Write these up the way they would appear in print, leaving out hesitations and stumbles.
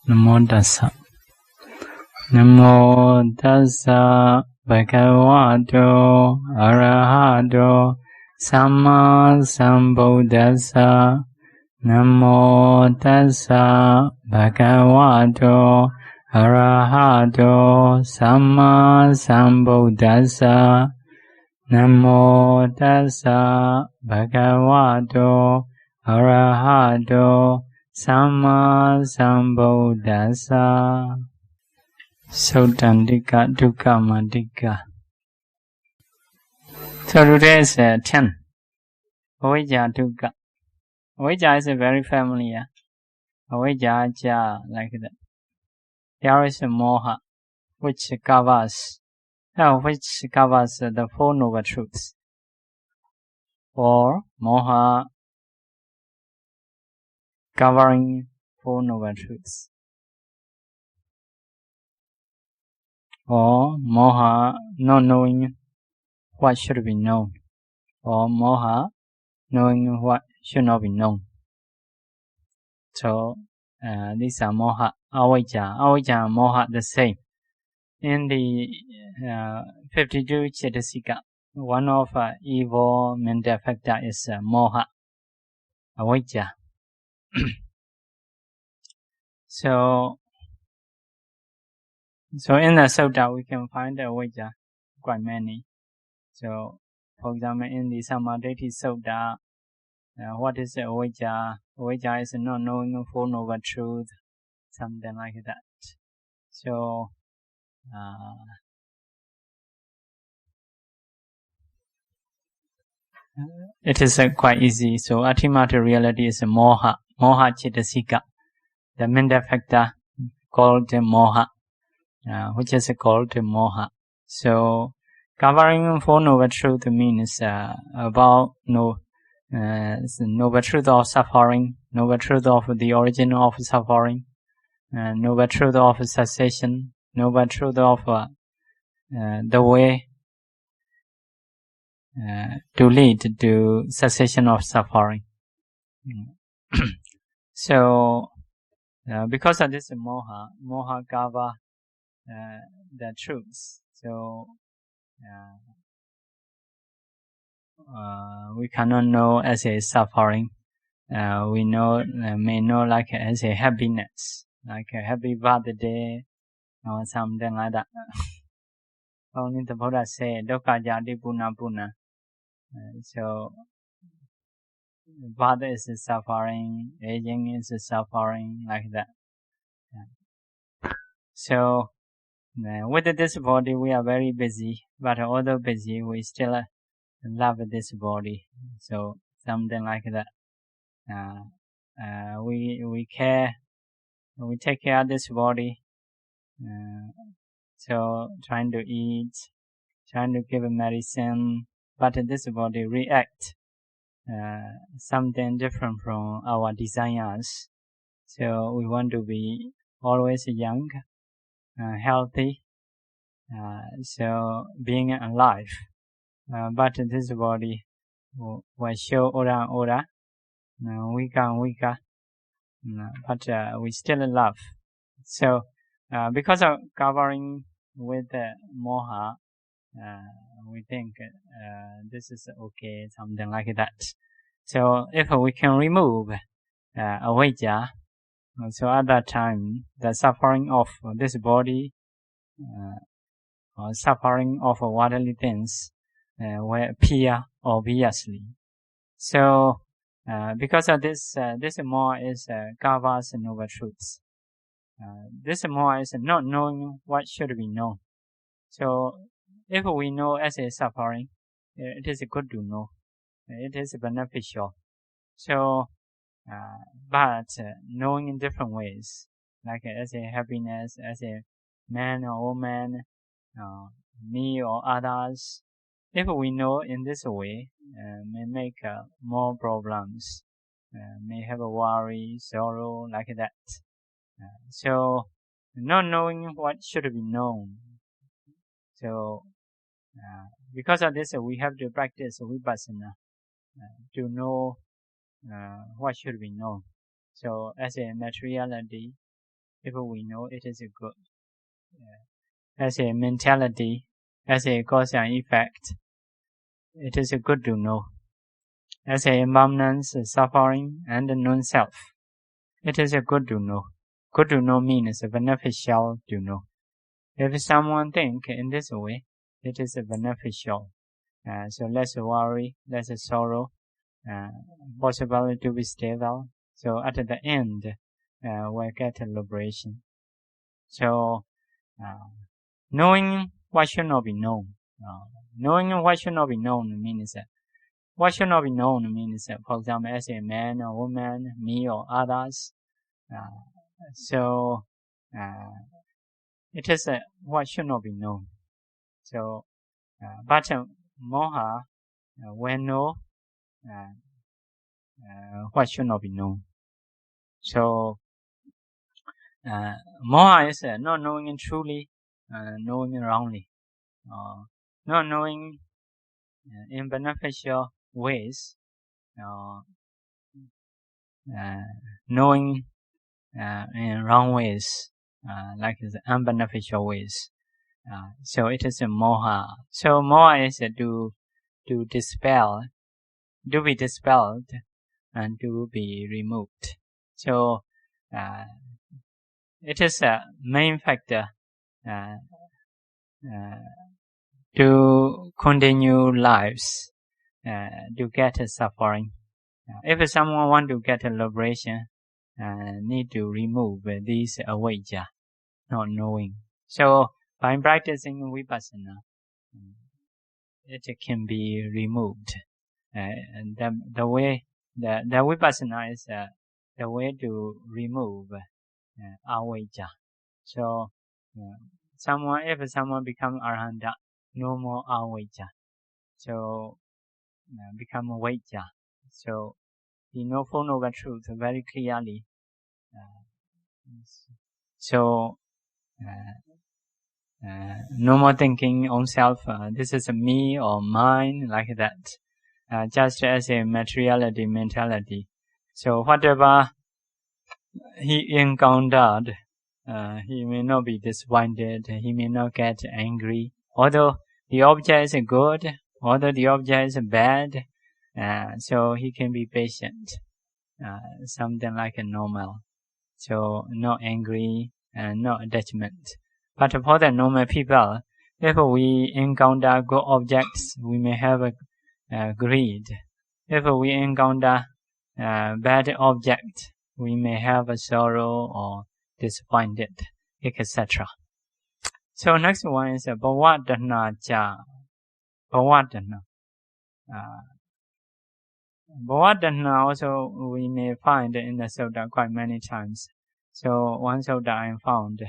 Namo tassa. Namo tassa bhagavato arahato samma sambuddhassa. Namo tassa bhagavato arahato samma sambuddhassa. Namo tassa bhagavato arahato samma sambuddhassa. Suttantikadukamātikā. So today is 10. Avijja dukkha. Avijja is very familiar. Avijja, like that. There is a moha, which covers the Four Noble Truths. Or moha covering Four Noble Truths. Or moha not knowing what should be known. Or moha knowing what should not be known. So these are moha, avijja. Avijja and moha the same. In the 52 Cetasika, one of evil mental factor is moha, avijja. So in the Sutta we can find avijja quite many. So for example, in the Sammaditthi Sutta, what is avijja? Avijja is not knowing Four Noble Truth, something like that. So it is quite easy. So ultimate reality is moha cetasika, the mental factor called moha, which is called moha. So covering Four Noble Truth means about noble truth of suffering, noble truth of the origin of suffering, noble truth of cessation, noble truth of the way to lead to cessation of suffering. So because of this moha cover the truths. So we cannot know as a suffering. We may know like as a happiness, like a happy birthday or something like that. Only the Buddha said, dukkha jati puna puna. So birth is suffering, aging is suffering, like that. So with this body we are very busy, but although busy we still love this body. So something like that. We care, we take care of this body. So trying to eat, trying to give medicine, but this body react something different from our desires. So we want to be always young, healthy, so being alive. But this body will show older and older, weaker and weaker, but we still love. So because of covering with moha, we think this is okay, something like that. So if we can remove avijja, so at that time the suffering of this body or suffering of worldly things will appear obviously. So because of this, this moha is covers noble truths. This moha is not knowing what should be known. So if we know as a suffering, it is good to know. It is beneficial. So, but knowing in different ways, like as a happiness, as a man or woman, me or others. If we know in this way, may make more problems, may have a worry, sorrow, like that. So, not knowing what should be known. So, because of this, we have to practice vipassana to know what should be known. So, as a materiality, if we know it is a good. As a mentality, as a cause and effect, it is a good to know. As a impermanence, suffering, and non-self, it is a good to know. Good to know means beneficial to know. If someone think in this way, it is beneficial. So less worry, less sorrow, possibility to be stable. So at the end, we get liberation. So knowing what should not be known. Knowing what should not be known means what should not be known means, for example, as a man or woman, me or others. So it is what should not be known. So, but moha when know what should not be known. So moha is not knowing truly, knowing wrongly, not knowing in beneficial ways, knowing in wrong ways, like the unbeneficial ways. So it is a moha. So moha is to dispel, to be dispelled, and to be removed. So it is a main factor to continue lives, to get suffering. If someone want to get a liberation, need to remove these avijja, not knowing. So by practicing vipassana, it can be removed. And the way the vipassana is the way to remove avijja. So if someone become arhanta, no more avijja. So become vijja. So he know Four Noble Truth very clearly. So no more thinking on self, this is me or mine, like that. Just as a materiality mentality. So whatever he encountered, he may not be disappointed, he may not get angry. Although the object is good, although the object is bad, so he can be patient, something like a normal. So not angry and no attachment. But for the normal people, if we encounter good objects, we may have a greed. If we encounter bad object, we may have a sorrow or disappointed, etc. So next one is bhavadana cha. Bhavadana. Bhavadana also we may find in the Sutta quite many times. So one Sutta I found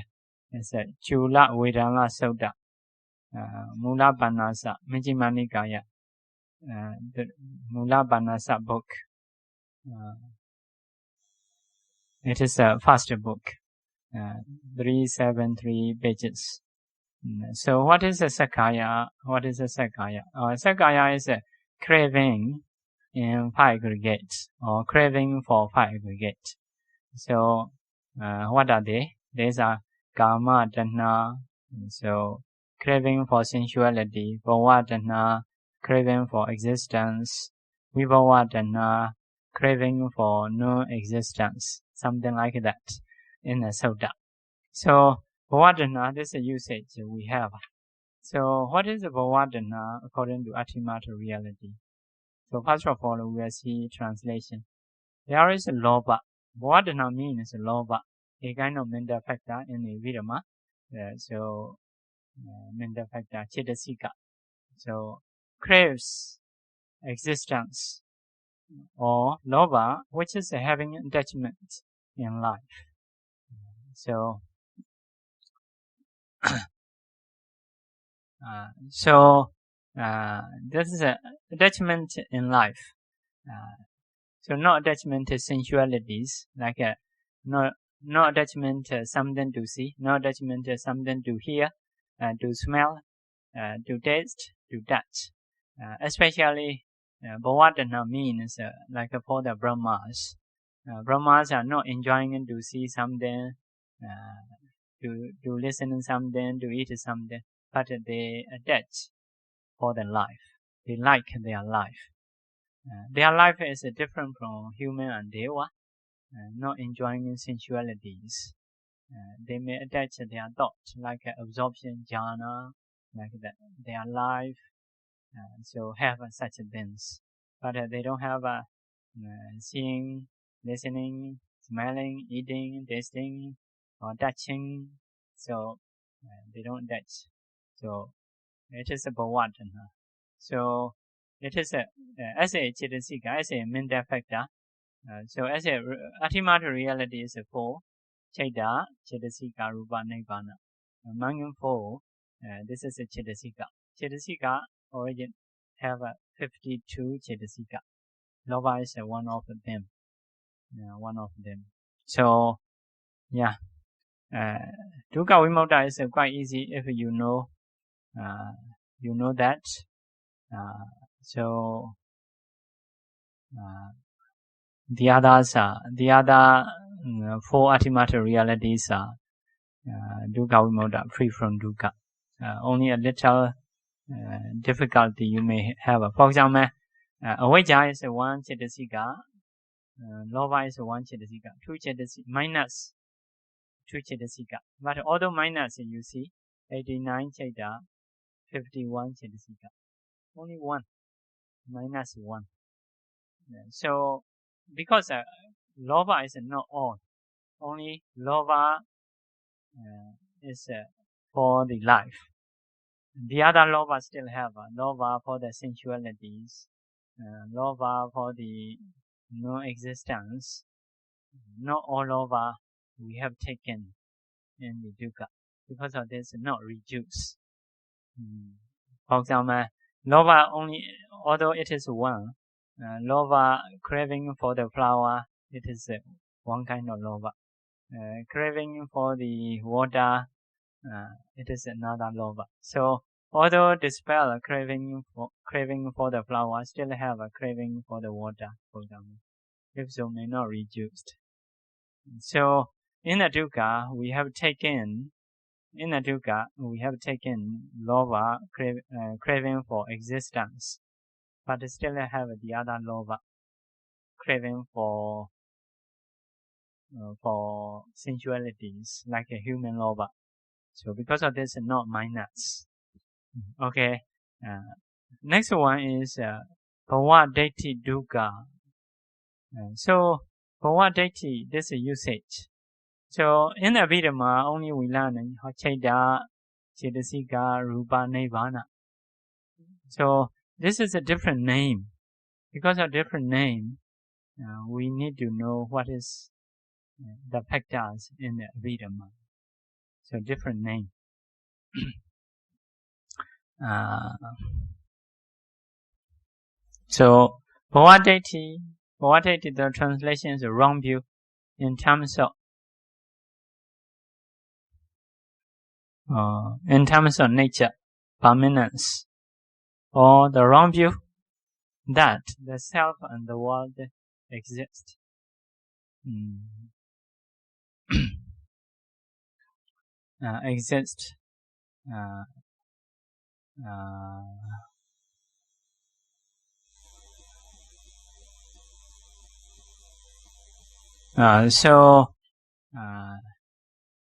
is Chula Vedana Sutta, Mula Banasa, Majjhima Nikāya, the Mula Banasa book. It is a first book, 373 pages. So what is a Sakkaya? What is a Sakkaya? Sakkaya is a craving in five aggregates, or craving for five aggregates. So what are they? These are Kama Tanha, so craving for sensuality, Bhava Tanha, craving for existence, Vibhava Tanha, craving for non-existence, something like that in the Sutta. So Bhava Tanha, this is a usage we have. So what is Bhava Tanha according to Atthimata reality? So first of all, we will see translation. There is a lobha. Bhava Tanha means lobha, a kind of mental factor in the Abhidhamma. So mental factor, cetasika. So craves existence, or lobha, which is having attachment in life. So this is a attachment in life. So no attachment to sensualities, like no attachment to something to see, no attachment to something to hear, to smell, to taste, to touch. Especially Bhava Tanha means like for the Brahmas. Brahmas are not enjoying to see something, to listen to something, to eat something, but they attach for the life. They like their life. Their life is different from human and deva, not enjoying sensualities. They may attach their thought, like absorption, jhana, like that, their life, so have such things. But they don't have seeing, listening, smelling, eating, tasting, or touching, so they don't touch. So it is a bhavadana. So it is as a cetasika, as a mental factor. So as a ultimate reality is 4. Chaita, cetasika, rupa, nibbana. Among 4, this is a cetasika. Cetasika origin have 52 cetasika. Lobha is one of them. One of them. So, yeah. Dukkha Vimutta is quite easy if you know that. So, the other 4 ultimate realities are dukkha vimutta, free from dukkha. Only a little difficulty you may have. For example, avijja is 1 cetasika, lobha is 1 cetasika, 2 cetasika, minus 2 cetasika. But although minus, you see, 89 chaita, 51 cetasika. Only 1, minus 1. So, because lobha is not all, only lobha is for the life. The other lobha still have lobha for the sensualities, lobha for the no existence. Not all lobha we have taken in the dukkha. Because of this, not reduced. For example, lobha only, although it is 1, lobha craving for the flower, it is one kind of lobha. Craving for the water, it is another lobha. So, although dispel craving for the flower, still have a craving for the water, for example. If so, may not reduced. So, in the dukkha, we have taken lobha, craving for existence, but still have the other lobha, craving for sensualities, like a human lobha. So because of this, not minus. Okay. Next one is bhavadati dukkha. So bhavadati, this is usage. So in Abhidhamma, only we learn chaita, cetasika, rupa, nibbana. So this is a different name. Because of different name, we need to know what is the factors in the Abhidhamma. So different name. So bhavadati, the translation is wrong view in terms of nature, permanence, or the wrong view that the self and the world exist. Exist.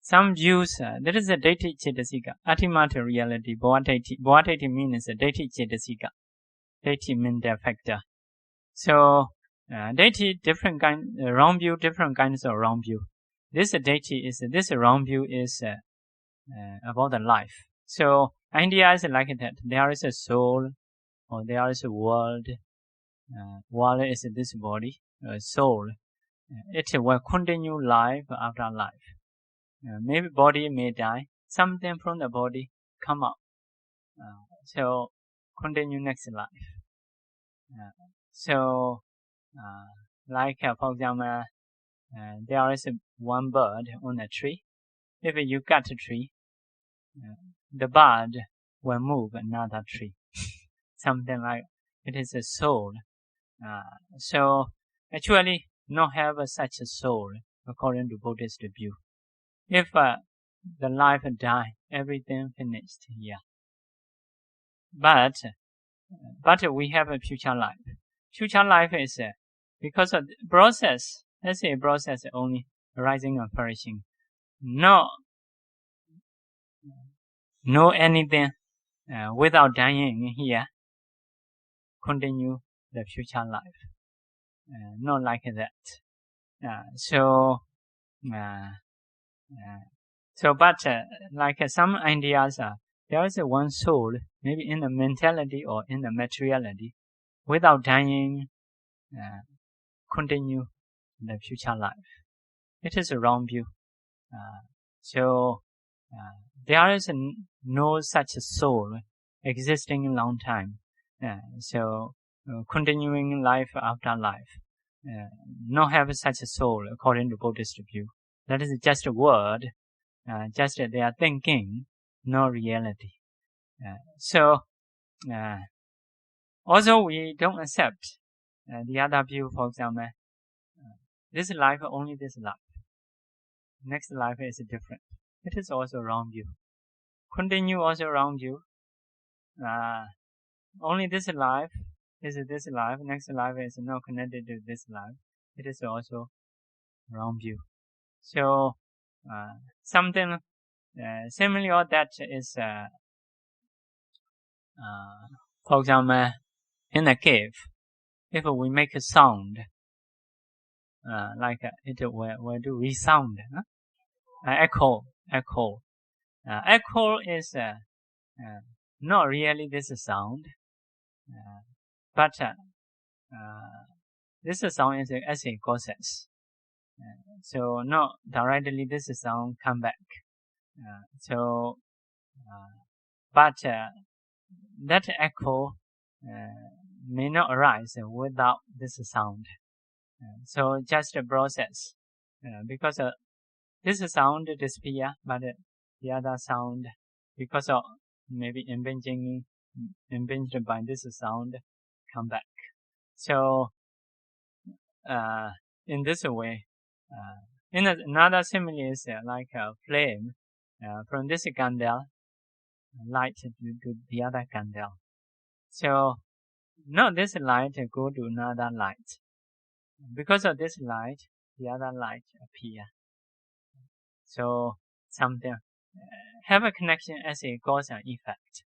Some views, there is a dati cetasika, ultimate reality, bhavadati. Bhavadati means a dati cetasika. Dati means the factor. So, dati, different kind, wrong view, different kinds of wrong view. This wrong view is about the life. So, idea is like that. There is a soul, or there is a world. World is this body, soul. It will continue life after life. Maybe body may die, something from the body come up. So continue next life. Like for example, there is one bird on a tree. If you cut a tree, the bird will move another tree. Something like it is a soul. So actually, not have such a soul according to Buddhist view. If the life die, everything finished here. But we have a future life. Future life is because of the process. Let's say process only arising and perishing. No anything without dying here. Continue the future life. Not like that. But like some ideas there is one soul, maybe in the mentality or in the materiality, without dying, continue the future life. It is a wrong view. There is no such soul existing a long time. Continuing life after life. Not have such a soul according to Buddhist view. That is just a word, just their thinking, no reality. Also we don't accept the other view, for example, this life, only this life. Next life is different. It is also wrong view. Continue also wrong view. Only this life is this life. Next life is not connected to this life. It is also wrong view. Something similar that is, for example, in a cave, if we make a sound, like it will do resound, echo. Echo is not really this sound, but this sound is as a process. Not directly this sound come back. But that echo may not arise without this sound. Just a process, because this sound disappear, but the other sound, because of maybe impinged by this sound, come back. In this way, in another simile is like a flame from this candle, light to the other candle. Not this light go to another light. Because of this light, the other light appear. Something have a connection as a cause and effect,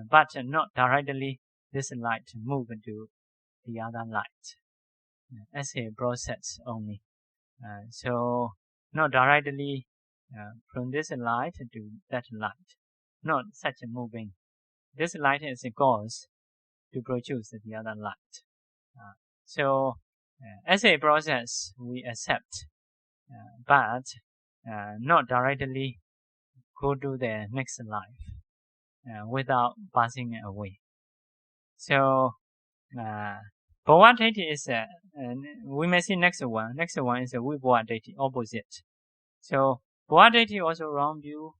but not directly this light move to the other light, as a process only. Not directly from this light to that light, not such a moving. This light is a cause to produce the other light. As a process, we accept, but not directly go to the next life without passing away. Bhavadeti is, we may see next one. Next one is a Vibhavadeti, opposite. Bhavadeti also wrong view.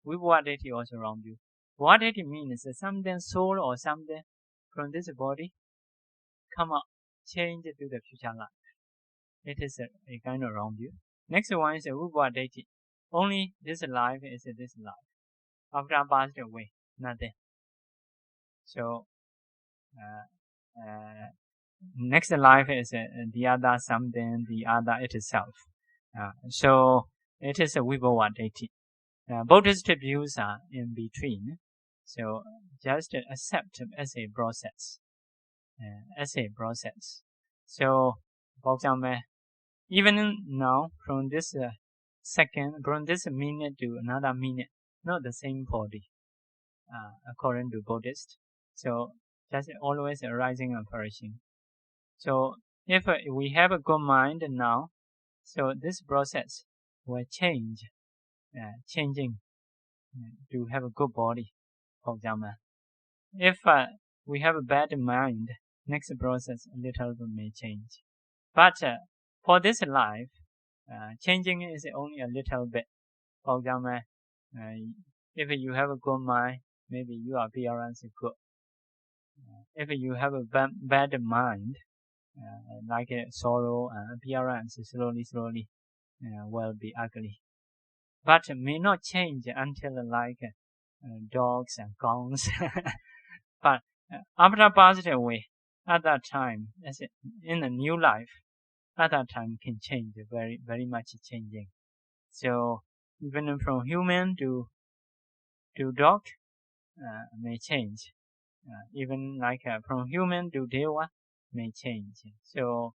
Vibhavadeti also wrong view. Bhavadeti means something soul or something from this body come up, change to the future life. It is a kind of wrong view. Next one is a Vibhavadeti. Only this life is this life. After passed away, nothing. Next life is the other something, the other itself. It is a Vibhavadeti. Buddhist views are in between. Just accept as a process. For example, even now, from this second, from this minute to another minute, not the same body, according to Buddhist. Just always arising and perishing. If we have a good mind now, this process will change, changing to have a good body, for example. If we have a bad mind, next process a little bit may change. But for this life, changing is only a little bit. For example, if you have a good mind, maybe your appearance is good. If you have a bad mind, like sorrow and appearance, slowly will be ugly. but may not change until like dogs and gongs. But after passed away, at that time, as in a new life, at that time can change, very, very much changing. So even from human to dog may change. Even like from human to deva may change. So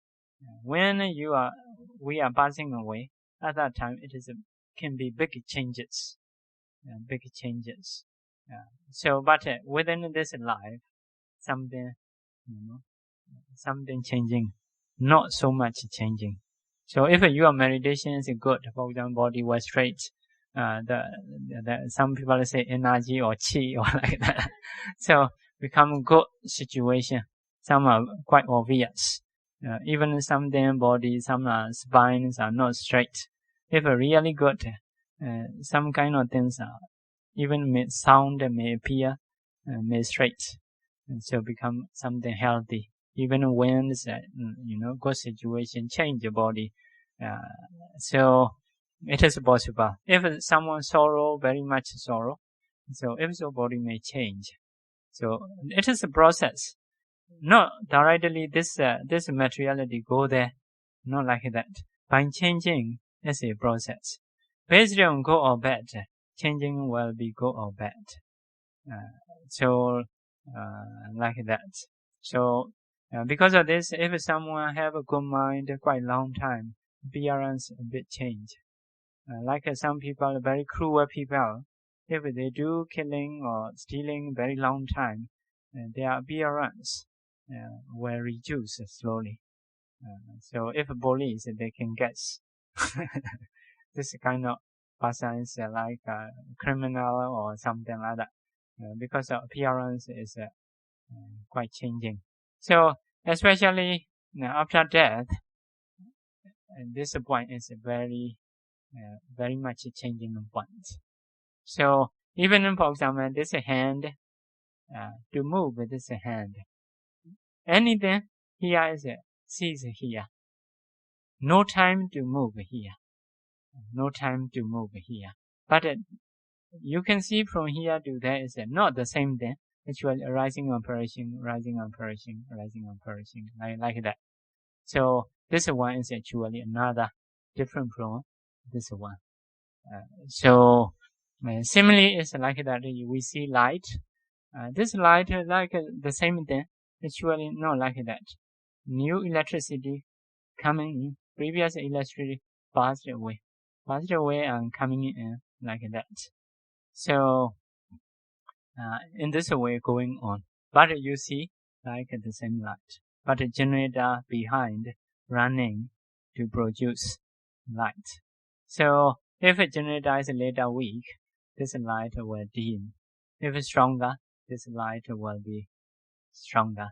when we are passing away, at that time it can be big changes, big changes. So, but within this life, something, something changing, not so much changing. So if your meditation is good, for example, body was straight, some people say energy or chi or like that. So become good situation. Some are quite obvious. Even some body, some spines are not straight. If really good, some kind of things are even sound may appear, may straight, and so become something healthy. Even when it's good situation, change the body. So it is possible. If someone sorrow, very much sorrow, so if so body may change. So it is a process. Not directly this materiality go there, not like that. By changing, it's a process. Based on good or bad, changing will be good or bad. So like that. So because of this, if someone have a good mind quite long time, appearance a bit change. Like some people, very cruel people, if they do killing or stealing very long time, their appearance will reduce slowly. So if police, they can guess this kind of person is like a criminal or something like that, because the appearance is quite changing. So especially after death, this point is very very much changing point. So even for example, this hand, to move this hand, anything here is sees here. No time to move here. No time to move here. But you can see from here to there is not the same thing. Actually, rising and perishing, rising and perishing, rising and perishing, like that. So this one is actually another different from this one. So similarly, it's like that. We see light. This light is like the same thing. Actually, not like that. New electricity coming in. Previous electricity passed away and coming in like that. So in this way going on. But you see like the same light. But a generator behind running to produce light. So if a generator is later weak, this light will dim. If it's stronger, this light will be stronger.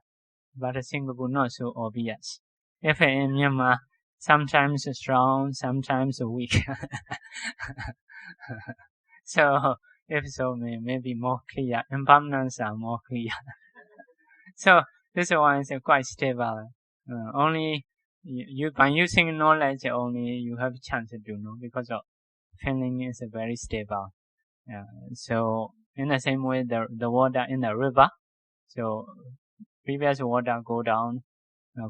But Singapore not so obvious. If in Myanmar, sometimes strong, sometimes weak. So if so, maybe more clear. Impermanence are more clear. So this one is quite stable. Only you by using knowledge, only you have a chance to know, because of feeling is very stable. So in the same way, the water in the river. So previous water go down,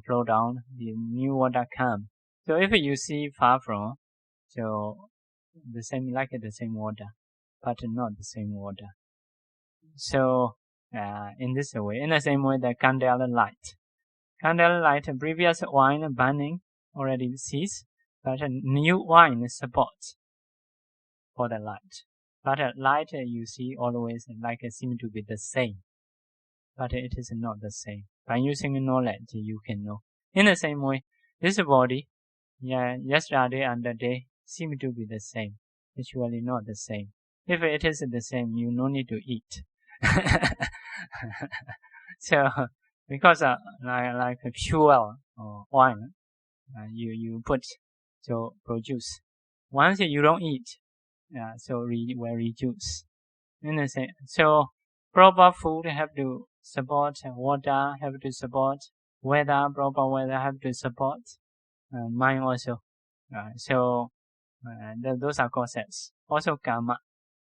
flow down, the new water come. So if you see far from, so the same like the same water, but not the same water. So in this way, in the same way, the candle light, previous wine burning already ceased, but a new wine supports for the light. But light you see always like seem to be the same, but it is not the same. By using knowledge, you can know. In the same way, this body, yesterday and the day seem to be the same. Actually not the same. If it is the same, you no need to eat. So because like fuel or oil, you put to produce. Once you don't eat, so will reduce. In the same, so proper food have to support, water have to support, weather, proper weather have to support, mind also. So Those are causes. Also karma.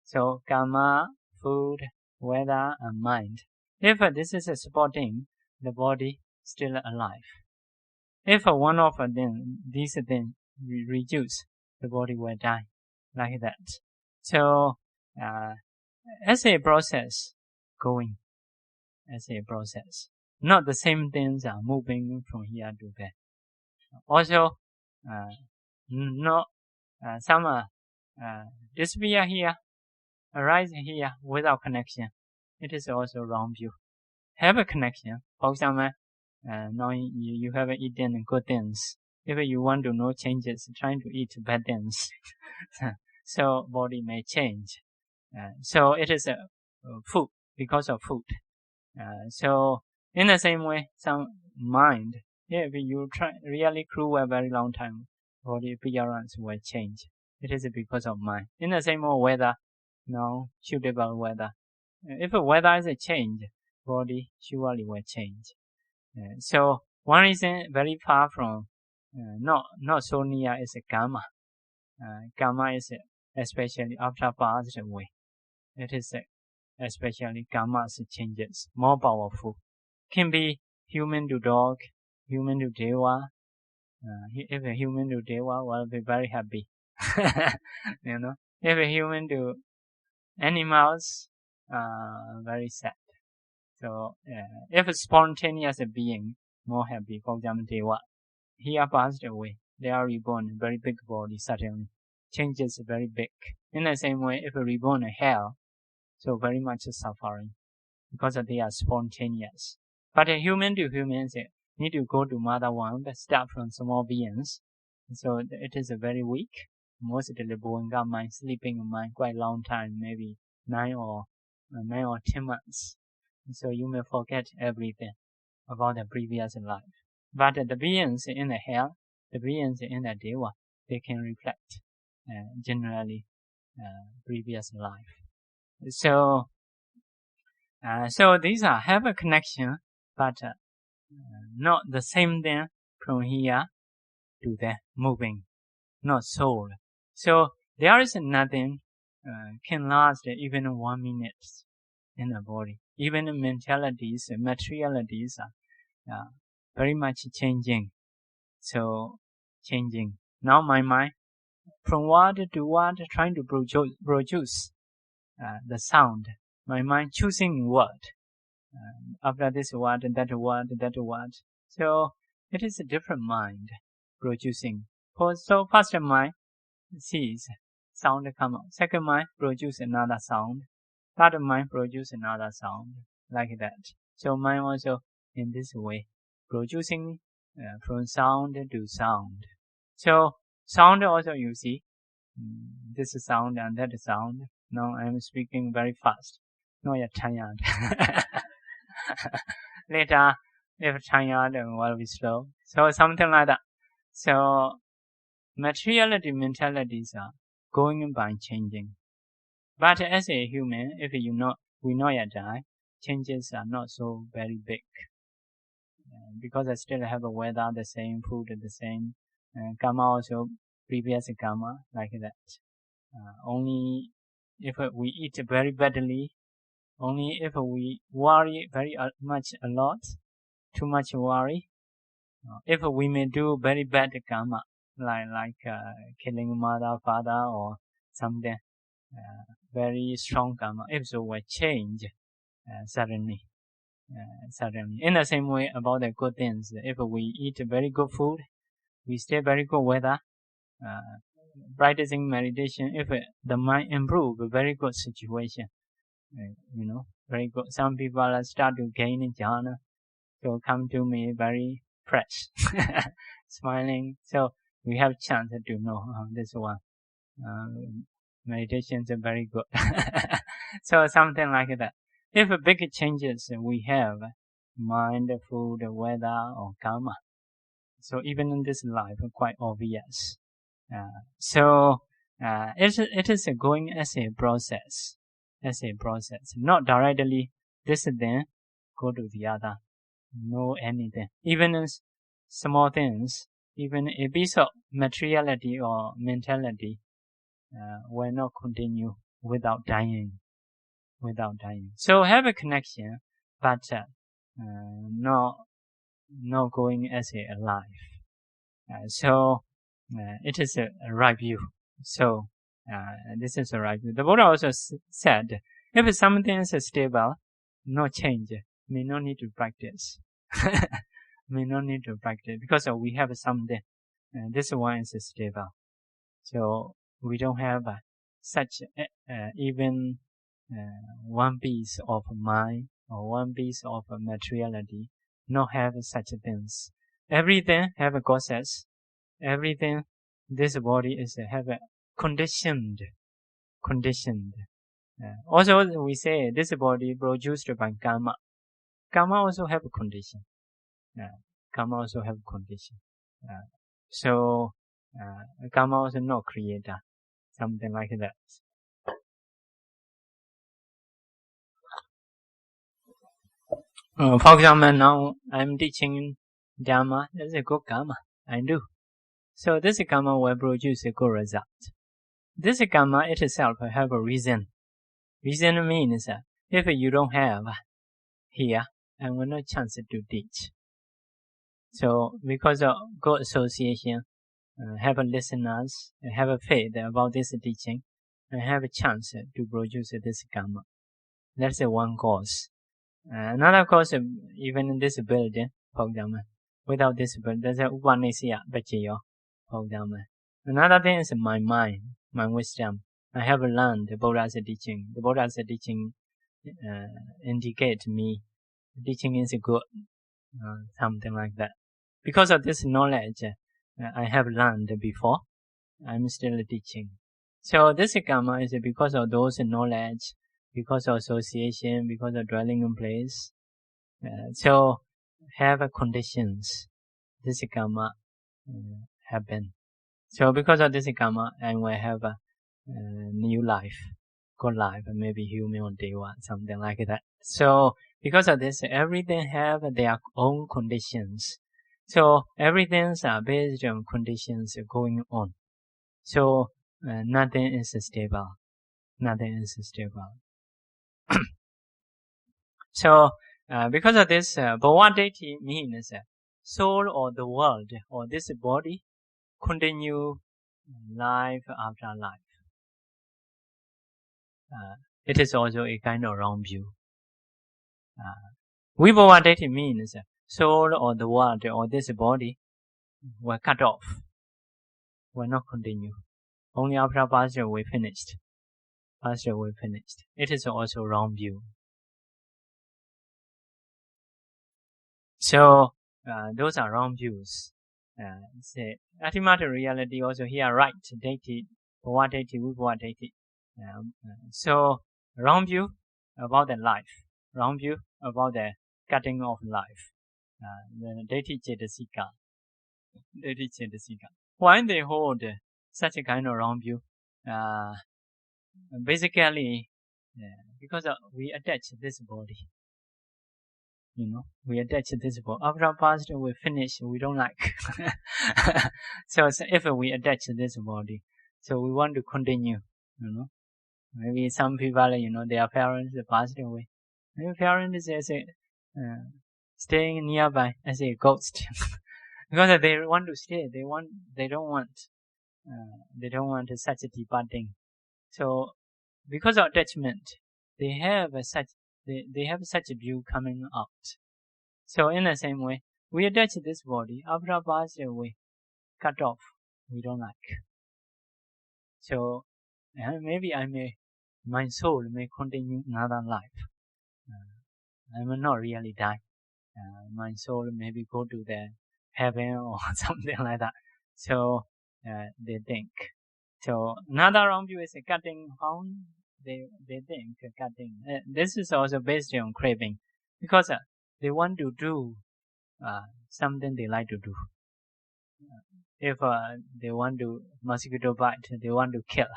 So karma, food, weather, and mind. If this is supporting, the body still alive. If one of these things reduce, the body will die, like that. So as a process, going as a process, not the same things are moving from here to there. Also, not some disappear here, arise here without connection. It is also wrong view. Have a connection. For example, now you have eaten good things. If you want to know changes, trying to eat bad things, so body may change. So it is food, because of food. So in the same way, some mind, if you try really cruel a very long time, body appearance will change. It is because of mind. In the same way, weather, no suitable weather. If weather is a change, body surely will change. So one reason very far from, not so near, is karma. Karma is especially after passed away. It is especially karma's changes, more powerful. Can be human to dog, human to deva. If a human to deva, will be very happy. You know, if a human to animals, very sad. So if a spontaneous being, more happy. For example, deva, he passed away. They are reborn, very big body suddenly. Changes very big. In the same way, if a reborn hell, so very much suffering because they are spontaneous. But a human to humans need to go to mother womb, start from small beings. So it is very weak. Mostly born mind, sleeping mind quite long time, maybe 9 or 10 months. So you may forget everything about the previous life. But the beings in the hell, the beings in the deva, they can reflect generally previous life. So these have a connection, but not the same thing from here to there, moving, not soul. So there is nothing can last even 1 minute in the body. Even mentalities, materialities are very much changing. So changing. Now my mind, from word to word, trying to produce the sound. My mind choosing word. After this word, that word, that word. So it is a different mind producing. So first mind sees sound come out. Second mind produce another sound. Third mind produce another sound, like that. So mind also in this way producing from sound to sound. So sound also you see this sound and that sound. Now I am speaking very fast. No, you're tired. Later, if tired, will be slow. So something like that. So materiality mentalities are going by changing. But as a human, if we not yet die, changes are not so very big. Because I still have a weather, the same food, the same karma also, previous karma, like that. Only if we eat very badly, only if we worry very much a lot, too much worry. If we may do very bad karma, like killing mother, father, or something, very strong karma, if so will change suddenly. In the same way about the good things, if we eat very good food, we stay very good weather, practicing meditation, if the mind improve, very good situation, very good. Some people start to gain jhana, so come to me very fresh, smiling. So we have chance to know this one. Meditations are very good. So something like that. If big changes we have, mind, food, weather, or karma. So even in this life, quite obvious. So it is going as a process. Not directly this then go to the other. No anything. Even in small things, even a piece of materiality or mentality will not continue without dying. So have a connection, but not going as a life. So it is a right view. So this is a right view. The Buddha also said, if something is stable, no change, may not need to practice. May not need to practice because we have something. This one is stable. So we don't have such even one piece of mind or one piece of materiality. Not have such things. Everything have a causes. Everything, this body is have a conditioned. Also, we say this body produced by karma. Karma also have a condition. Karma also have a condition. So karma also not creator. Something like that. For example, now I'm teaching Dhamma. That's a good karma. I do. So this karma will produce a good result. This karma itself have a reason. Reason means if you don't have here, I will not chance to teach. So because of good association, have listeners, have a faith about this teaching, and have a chance to produce this karma. That's one cause. Another cause, even in this building, for example, without this building, there's a upanishya pachayo, for example. Another thing is my mind, my wisdom. I have learned the Buddha's teaching. The Buddha's teaching indicate me. Teaching is good, something like that. Because of this knowledge I have learned before, I'm still teaching. So this karma is because of those knowledge, because of association, because of dwelling in place. So have conditions. This karma happen. So because of this karma, I will have a new life, good life, maybe human or deva, something like that. So because of this, everything have their own conditions. So everything's are based on conditions going on. So nothing is stable. Nothing is stable. So because of this, bhavadeti means soul or the world or this body continue life after life. It is also a kind of wrong view. Vibhavadeti means soul or the world or this body will cut off, will not continue. Only after pasture we finished. It is also wrong view. So those are wrong views. Say ultimate reality also here right. Deity, bhavadeti, vibhavadeti. So wrong view about the life. Wrong view about the cutting off life. The deity cetasika. Why they hold such a kind of wrong view? Basically, because we attach this body. We attach this body. After past we finish, we don't like. So if we attach this body, so we want to continue. Maybe some people, their parents passed away. Maybe parents is staying nearby as a ghost. Because they want to stay, they don't want such a departing. So because of attachment, they have such a view coming out. So in the same way, we attach this body. After past we cut off. We don't like. So maybe my soul may continue another life. I will not really die. My soul maybe go to the heaven or something like that. So they think. So another wrong view is cutting down. They think cutting. This is also based on craving, because they want to do something they like to do. If they want to mosquito bite, they want to kill.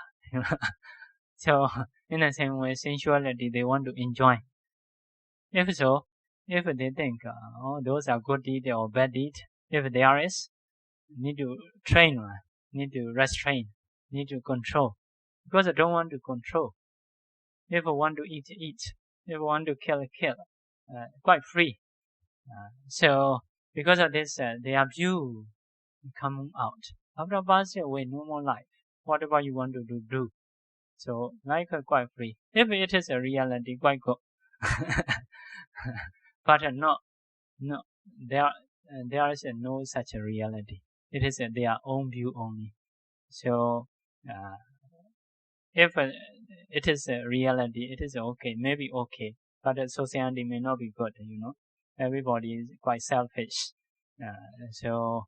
So in the same way, sensuality they want to enjoy. If so, if they think those are good deed or bad deed, if there is, need to train, need to restrain, need to control. Because I don't want to control. If I want to eat, eat. If I want to kill, kill. Quite free. So because of this, their view come out. After passing away, no more life. Whatever you want to do, do. So life is quite free. If it is a reality, quite good. But no, there is no such a reality. It is their own view only. So if it is a reality, it is okay, maybe okay, but society may not be good. Everybody is quite selfish, so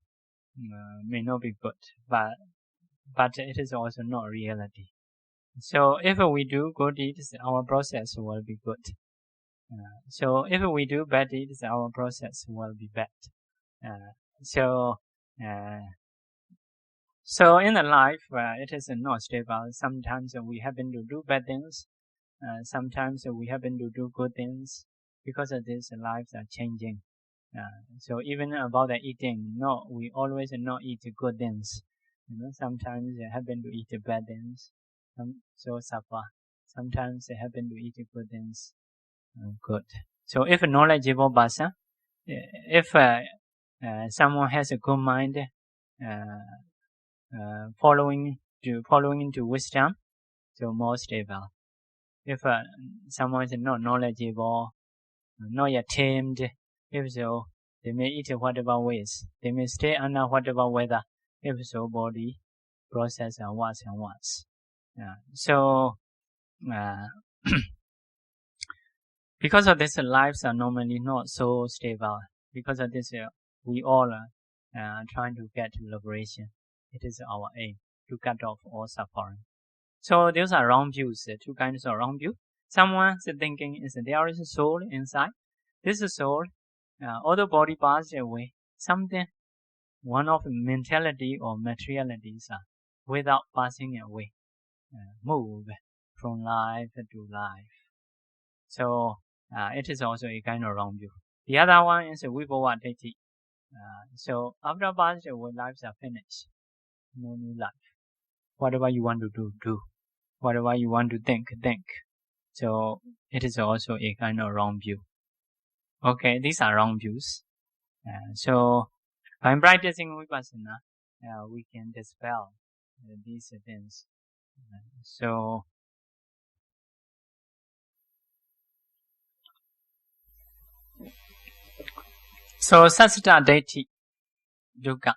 may not be good, but it is also not reality. So if we do good deeds, our process will be good. So if we do bad deeds, our process will be bad. So in the life, it is not stable. Sometimes we happen to do bad things. Sometimes we happen to do good things. Because of this, lives are changing. So even about the eating, we always not eat good things. Sometimes they happen to eat bad things. So suffer. Sometimes they happen to eat good things. Good. So if a knowledgeable person, if someone has a good mind, following into wisdom, so more stable. If someone is not knowledgeable, not yet tamed, if so, they may eat whatever ways. They may stay under whatever weather. If so, body process and worse and worse. Because of this, lives are normally not so stable. Because of this, we all are trying to get liberation. It is our aim to cut off all suffering. So those are wrong views. Two kinds of wrong view. Someone's thinking is there is a soul inside. This soul, although body passes away, something, one of mentality or materialities without passing away, move from life to life. So it is also a kind of wrong view. The other one is vibhava ditthi. So after passing away, lives are finished. No new life. Whatever you want to do, do. Whatever you want to think, think. So it is also a kind of wrong view. Okay, these are wrong views. So by practicing vipassana, we can dispel these things. So Sassata Deity Dukkha.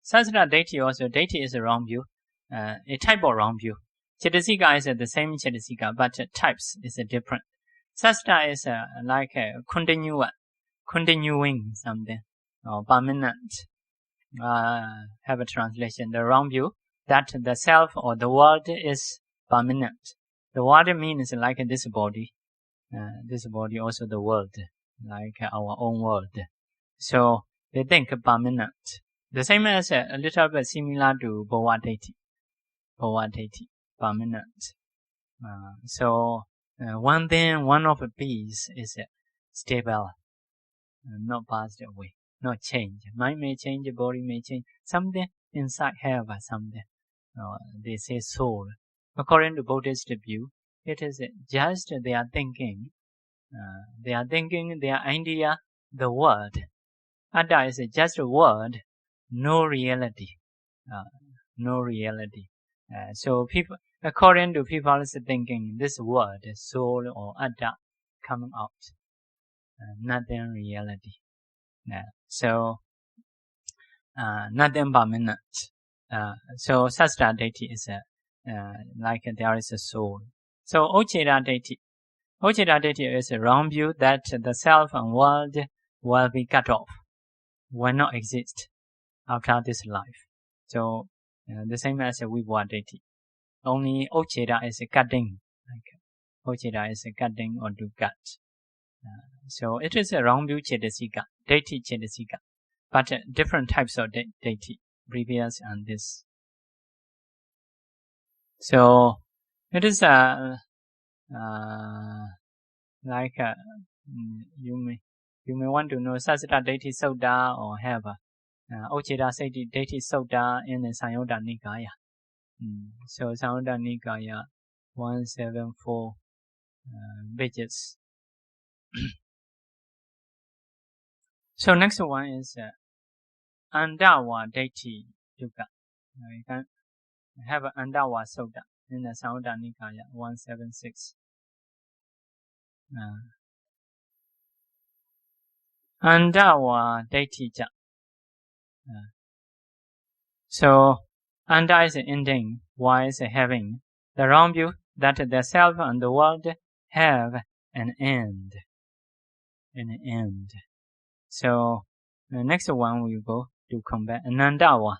Sassata Deity also, Deity is a wrong view, a type of wrong view. Cetasika is the same Cetasika, but types is different. Sassata is like continuing something, or permanent. Have a translation. The wrong view that the self or the world is permanent. The world means like this body also the world, like our own world. So they think permanent. The same as a little bit similar to bhava-ditthi, permanent. So one thing, one of a piece is stable, not passed away, not change. Mind may change, body may change. Something inside have something. They say soul. According to Buddhist view, it is just their thinking, their idea, the word. Atta is just a word, no reality. No reality. So people, according to people's thinking, this word, soul or atta, coming out, nothing reality. So nothing permanent. So Sassata Deity is like there is a soul. So Ucceda Deity. Ucceda Deity is a wrong view that the self and world will be cut off, will not exist after this life. So the same as vibhava ditthi. Only Ucceda is a cutting. Ucceda is a cutting or to cut. So it is a wrong view Cetasika, Deity Cetasika, but different types of Deity, previous and this. So it is like you may want to know Sassata Deity Sutta or have Uchita Sati Deity Sutta in the Samyutta Nikaya. So Samyutta Nikaya 174 pages. So next one is Andawa Deity Dukkha. You can have an Andawa Sutta in the Samyutta Nikaya 176. Andawa Deity Ja. So Anda is ending, Y is having. The wrong view that the self and the world have an end. So the next one we go to come back. Anandawa.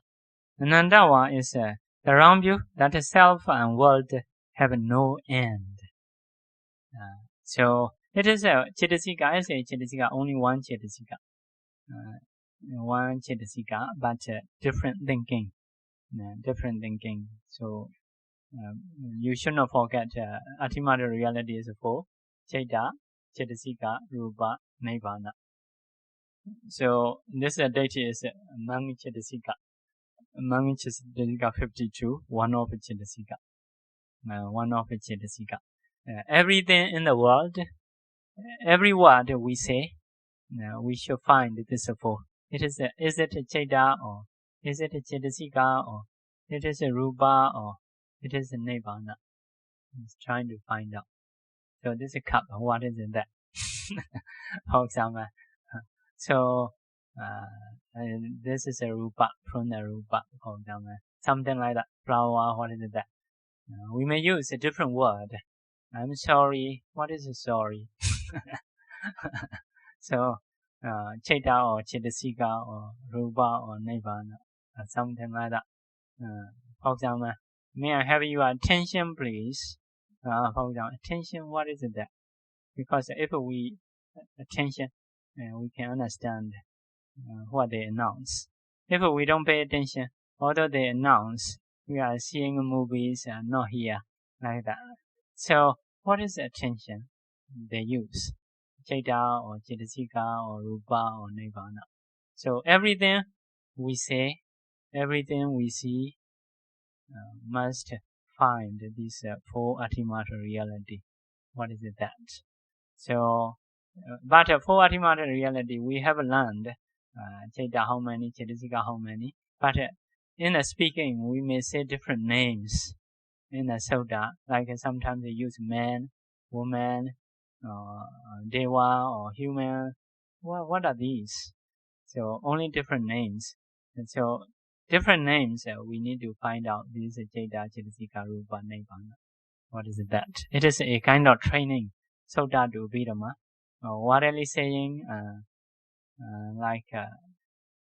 Anandawa is the wrong view that the self and world have no end. So it is a Chitasika. I say Chitasika, only one Chitasika. One Chitasika, but different thinking. So you should not forget ultimate reality is 4. Chaita, Chitasika, Rupa, Nibbana. So this deity is among Chitasika. Among Chitasika 52, one of Chitasika. Everything in the world, every word we say, we should find this 4. Is it a Chaita, or is it a Chitasika, or it is a Rupa, or it is a Nibbana? It's trying to find out. So this is a cup. What is in that? For example, so this is a Rupa, from the Rupa, for example. Something like that. Flower, what is that? We may use a different word. I'm sorry. What is sorry? So, Chaita or Chitasika or Rupa or Nibbana, or something like that. For example, may I have your attention, please? For example, attention, what is that? Because if we attention, we can understand what they announce. If we don't pay attention, although they announce, we are seeing movies and not here, like that. So, what is attention they use? Chaita or Chitasika or Rupa or Nibbana. So everything we say, everything we see must find this 4 ultimate reality. What is that? So, but for ultimate reality, we have learned Chaita how many, Chitasika how many. But in the speaking, we may say different names in the Sutta. Like sometimes they use man, woman, Deva or human. What are these? So only different names. And so different names we need to find out. This is Chaita, Chitasika, Rupa, Nibbana. What is that? It is a kind of training. Sutta to Abhidhamma. What are they saying? Like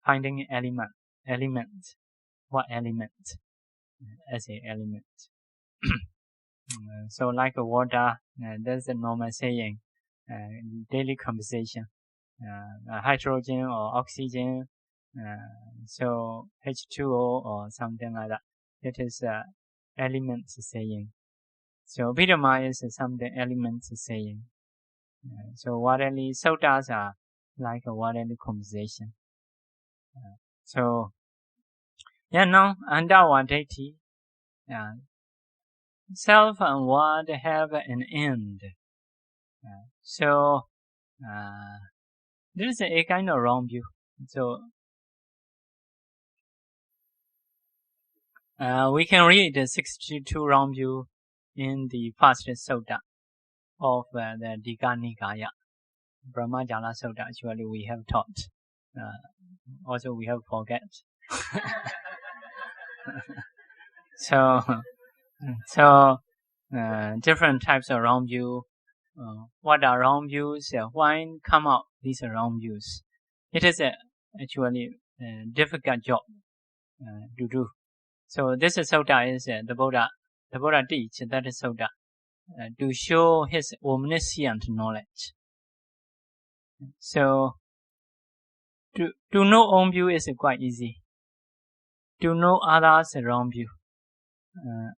finding element. What element? As a element. So like water, that's a normal saying. Daily conversation. Hydrogen or oxygen. So H2O or something like that. It is elements saying. So Abhidhamma is something elements saying. So what any suttas are like what any conversation. So yeah, now Andawa Deity, self and world have an end. So there is a kind of wrong view. So we can read the 62 wrong view in the first sutta of the Digha Nikaya. Brahmajala Sutta, actually we have taught. Also we have forget. So different types of wrong view. What are wrong views? Why come out these wrong views? It is actually a difficult job to do. So this sutta is the Buddha teach that is sutta to show his omniscient knowledge. So to know own view is quite easy. To know others wrong view,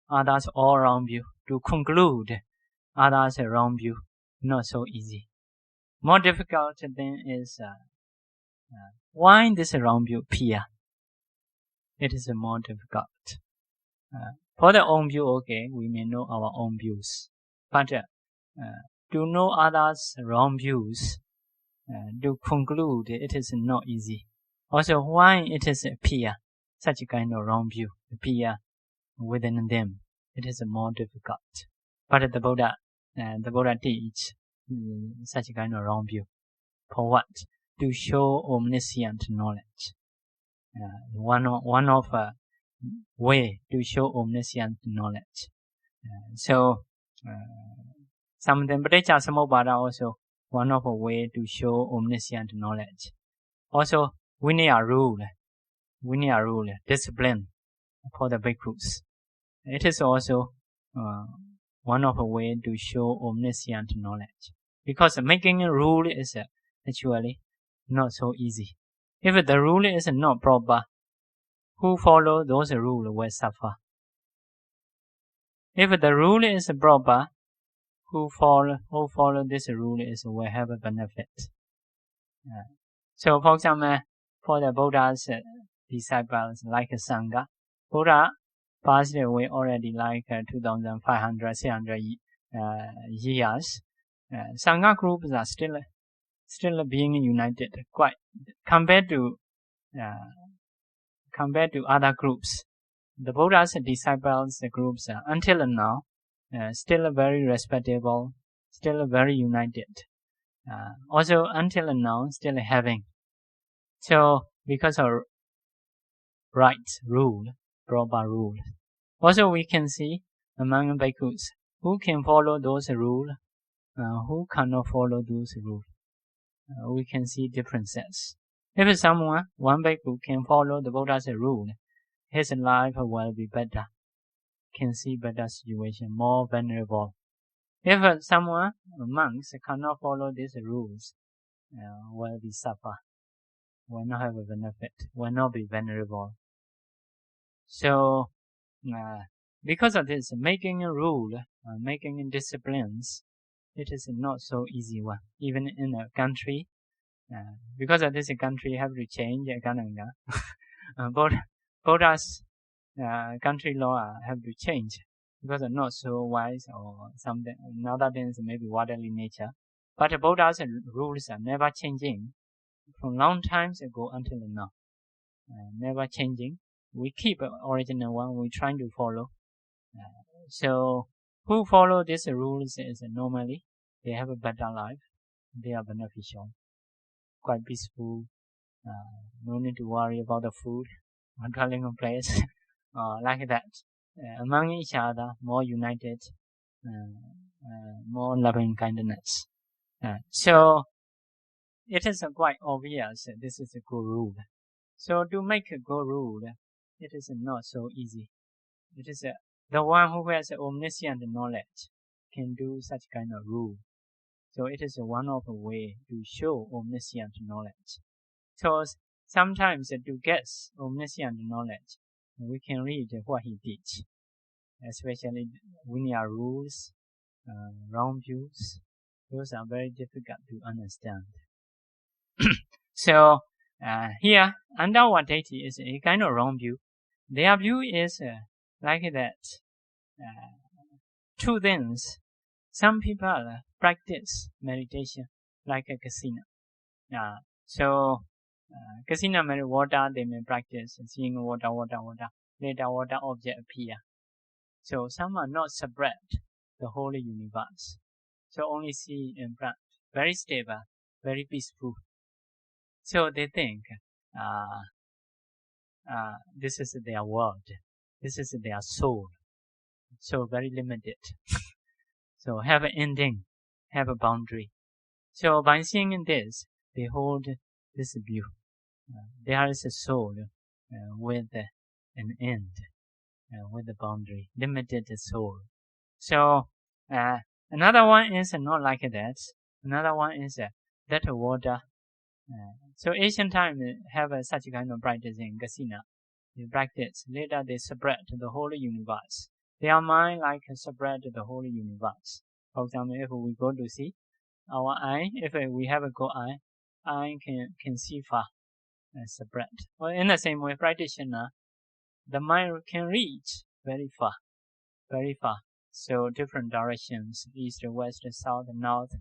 others all wrong view. To conclude others wrong view, not so easy. More difficult thing is why this wrong view appear. it is more difficult. For the own view, okay, we may know our own views, but to know others' wrong views, to conclude it is not easy. Also, why it is appear such a kind of wrong view appear within them, it is more difficult. But the Buddha teach such a kind of wrong view. For what? To show omniscient knowledge. One of way to show omniscient knowledge. So something Paticca Samuppada also one of a way to show omniscient knowledge. Also, Vinaya rule, discipline for the bhikkhus. It is also one of a way to show omniscient knowledge. Because making a rule is actually not so easy. If the rule is not proper, who follow those rules will suffer. If the rule is proper, who follow this rule will have a benefit. So, for example, for the Buddha's disciples like Sangha, Buddha passed away already like 2,500, 300 years. Sangha groups are still being united, quite compared to other groups. The Buddha's disciples groups until now still very respectable, still very united. Also until now still having. So because of right rule, proper rule. Also we can see among bhikkhus who can follow those rules, who cannot follow those rules. We can see differences. If one bhikkhu can follow the Buddha's rule, his life will be better, can see better situation, more venerable. If monks cannot follow these rules, will be suffer, will not have a benefit, will not be venerable. So, because of this, making a rule, making disciplines, it is not so easy one. Even in a country, because of this country have to change Buddha's country law have to change because are not so wise or something. Another things maybe worldly nature. But Buddha's rules are never changing from long times ago until now. Never changing. We keep original one. We trying to follow. So who follow these rules is normally they have a better life. They are beneficial, quite peaceful. No need to worry about the food or dwelling place. Like that. Among each other, more united, more loving kindness. So it is quite obvious this is a good rule. So to make a good rule, it is not so easy. It is the one who has omniscient knowledge can do such kind of rule. So it is one of the way to show omniscient knowledge. So sometimes to get omniscient knowledge, we can read what he teach, especially Vinaya rules, wrong views. Those are very difficult to understand. So here, under our deity is a kind of wrong view. Their view is like that. Two things. Some people practice meditation like a casino. So casino water they may practice seeing water. Later water object appear. So some are not spread the whole universe. So only see in front. Very stable, very peaceful. So they think this is their world. This is their soul. So very limited. So have an ending, have a boundary. So by seeing this, they hold this view. There is a soul with an end, with a boundary, limited soul. So another one is not like that. Another one is that water. So ancient time have such kind of practice in casino. They practice. Later they spread the whole universe. Their mind like spread the whole universe. For example, if we go to see our eye, if we have a good eye can see far, spread. Well, in the same way, practitioner the mind can reach very far, very far. So different directions, east, west, south, north,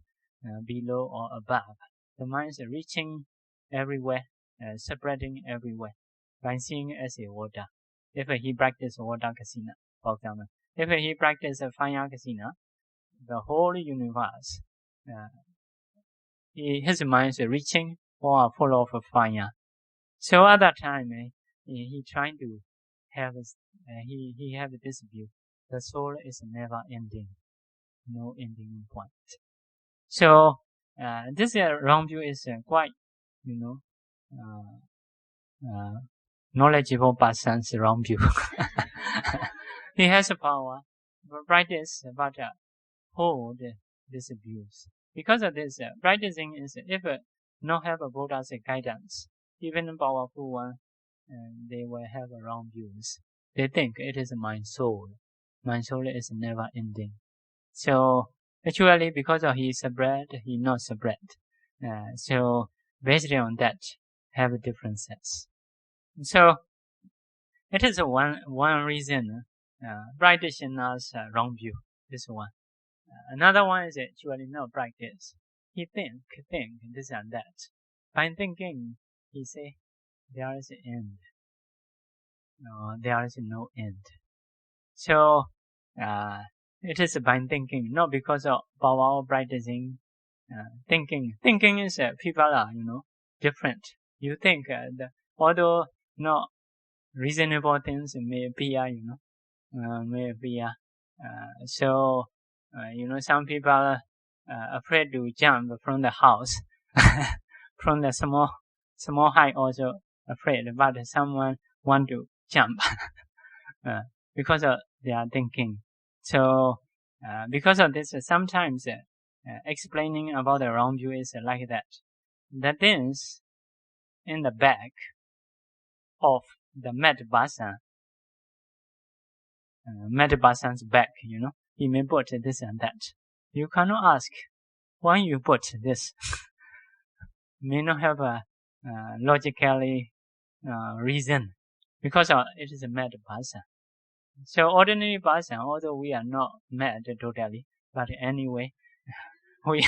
below or above. The mind is reaching everywhere, spreading everywhere by seeing as a water. If he practices water kasina, for example, if he practices fire kasina, the whole universe, his mind is reaching or full of fire. So at that time, he trying to have he have this view: the soul is never ending, no ending point. So this wrong view is quite, knowledgeable person's wrong view. He has a power, but practice, but hold these views. Because of this, practicing is, if not have a Buddha's guidance, even powerful one, they will have wrong views. They think it is my soul. My soul is never ending. So actually, because of he separate, he not separate. So based on that, have differences. So it is one reason practitioners wrong view. This one. Another one is actually no practice. He think this and that. By thinking, he say there is an end. No, there is no end. So it is by thinking, not because of power of practicing. Thinking is people are different. You think although not reasonable things may appear, may appear. So some people are afraid to jump from the house, from the small height also afraid, but someone want to jump because of their thinking. So because of this, sometimes explaining about the wrong view is like that. The things in the back of the Madhubhasan's back, he may put this and that. You cannot ask why you put this. May not have a logically reason, because it is a mad person. So ordinary person, although we are not mad totally, but anyway, we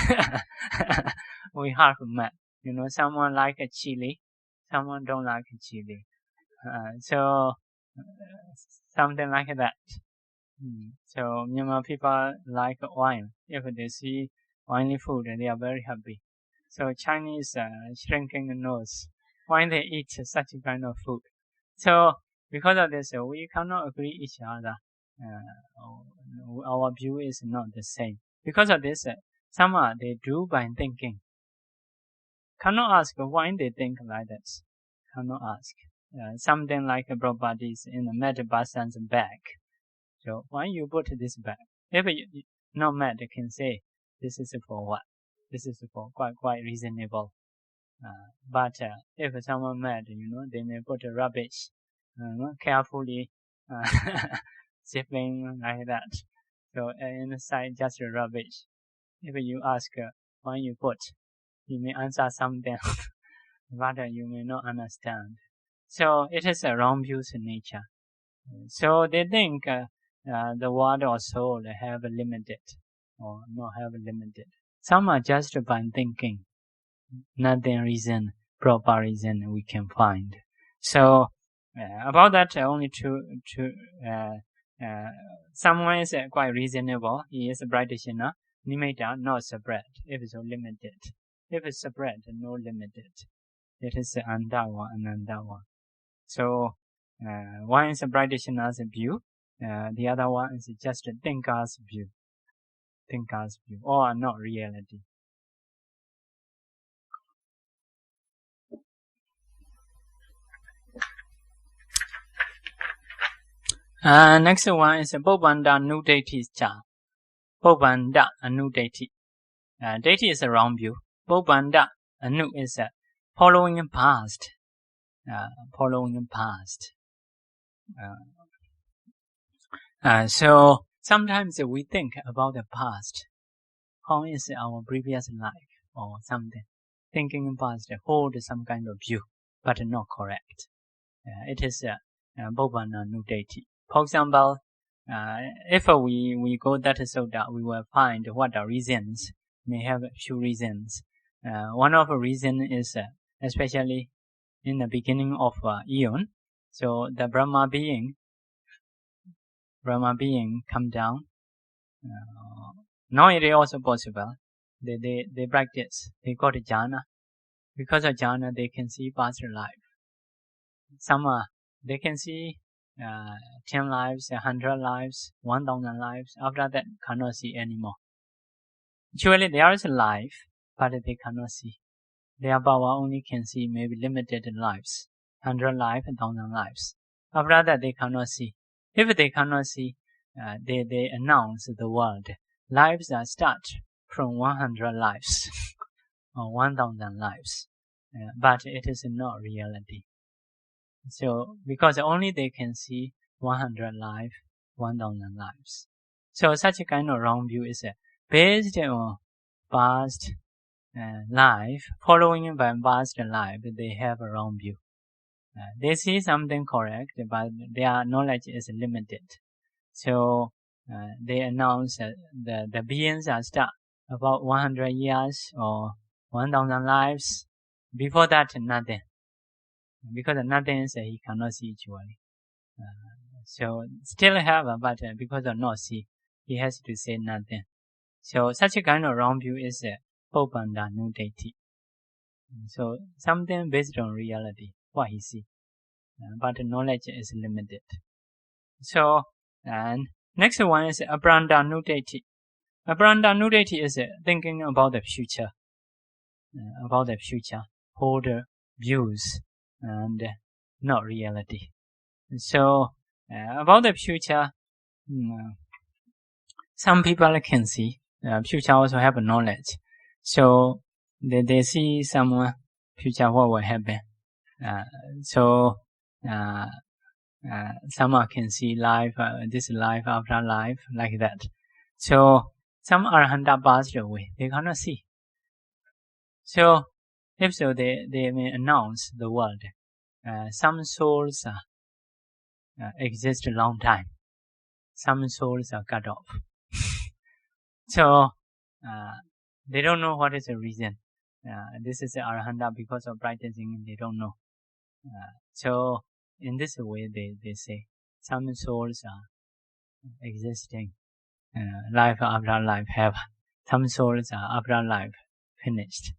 we half mad. Someone like a chili, someone don't like chili. So something like that. So Myanmar people like wine. If they see oily food, they are very happy. So Chinese shrinking nose, why they eat such kind of food. So because of this, we cannot agree each other. Our view is not the same. Because of this, some they do by thinking. Cannot ask why they think like this. Cannot ask. Something like properties in the Madhubhasan's back. So why you put this back? If you not mad, can say this is for what? This is for quite reasonable. But if someone mad, they may put rubbish carefully, zipping like that. So inside just rubbish. If you ask why you put, you may answer something, but you may not understand. So it is a wrong views in nature. So they think the word or soul have limited or not have limited. Some are just by thinking, nothing reason, proper reason we can find. So about that, only someone is quite reasonable. He is a practitioner. Nimitta not separate. If it's limited, if it's separate, no limited. It is andawa, anandawa. So one is a practitioner's view. The other one is just a thinker's view. Thinker's view, or not reality. Next one is Bobanda Nudati Cha. Bobanda Anudati. Dati is a wrong view. Bobanda Anu is following in past. Following in past. So sometimes we think about the past. How is our previous life or something? Thinking in past hold some kind of view, but not correct. It is Bhavana Nudati. For example, if we go that Sutta, we will find what are reasons. May have a few reasons. One of the reason is especially in the beginning of eon. So the Brahma being come down. Now it is also possible. They practice. They got a jhana. Because of jhana, they can see past life. Some they can see 10 lives, 100 lives, 1,000 lives. After that, cannot see anymore. Actually, there is a life, but they cannot see. Their power only can see maybe limited lives, 100 lives, 1,000 lives. After that, they cannot see. If they cannot see, they announce the world. Lives that start from 100 lives or 1,000 lives, but it is not reality. So, because only they can see 100 lives, 1,000 lives. So, such a kind of wrong view is based on past life, following by past life, they have a wrong view. They see something correct, but their knowledge is limited. So, they announce the beings are start about 100 years or 1,000 lives. Before that, nothing. Because nothing is he cannot see actually. So still have, but because of not see, he has to say nothing. So such a kind of wrong view is Bhavana Nudati. So something based on reality, what he see, but knowledge is limited. So and next one is Abhidhamma Nudati. Abhidhamma Nudati is thinking about the future, hold views and not reality. So about the future, some people can see. Future also have knowledge. So they see some future what will happen. Some can see life, this life after life, like that. So some arahanta passed away. They cannot see. So if so, they may announce the world. Some souls exist a long time. Some souls are cut off. So they don't know what is the reason. This is the arahanta because of practicing. They don't know. So in this way, they say some souls are existing. Life after life have. Some souls are after life finished.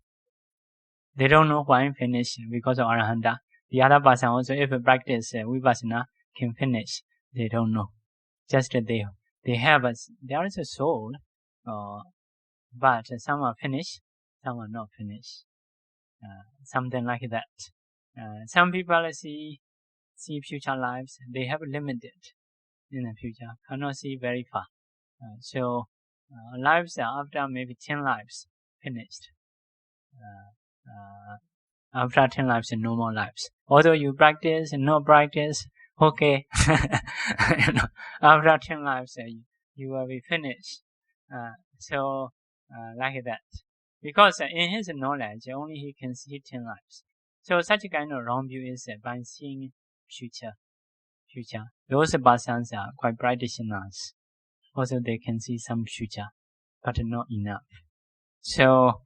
They don't know why finished because of arahanta. The other person also, if practice vipassana, can finish. They don't know. Just they have there is a soul, but some are finished, some are not finished. Something like that. Some people see future lives. They have limited in the future, cannot see very far. So lives are after maybe 10 lives finished. After 10 lives, no more lives. Although you practice and no practice, okay. After 10 lives, you will be finished. So like that. Because in his knowledge, only he can see 10 lives. So such a kind of wrong view is by seeing future. Those persons are quite practitioners. Also, they can see some future, but not enough. So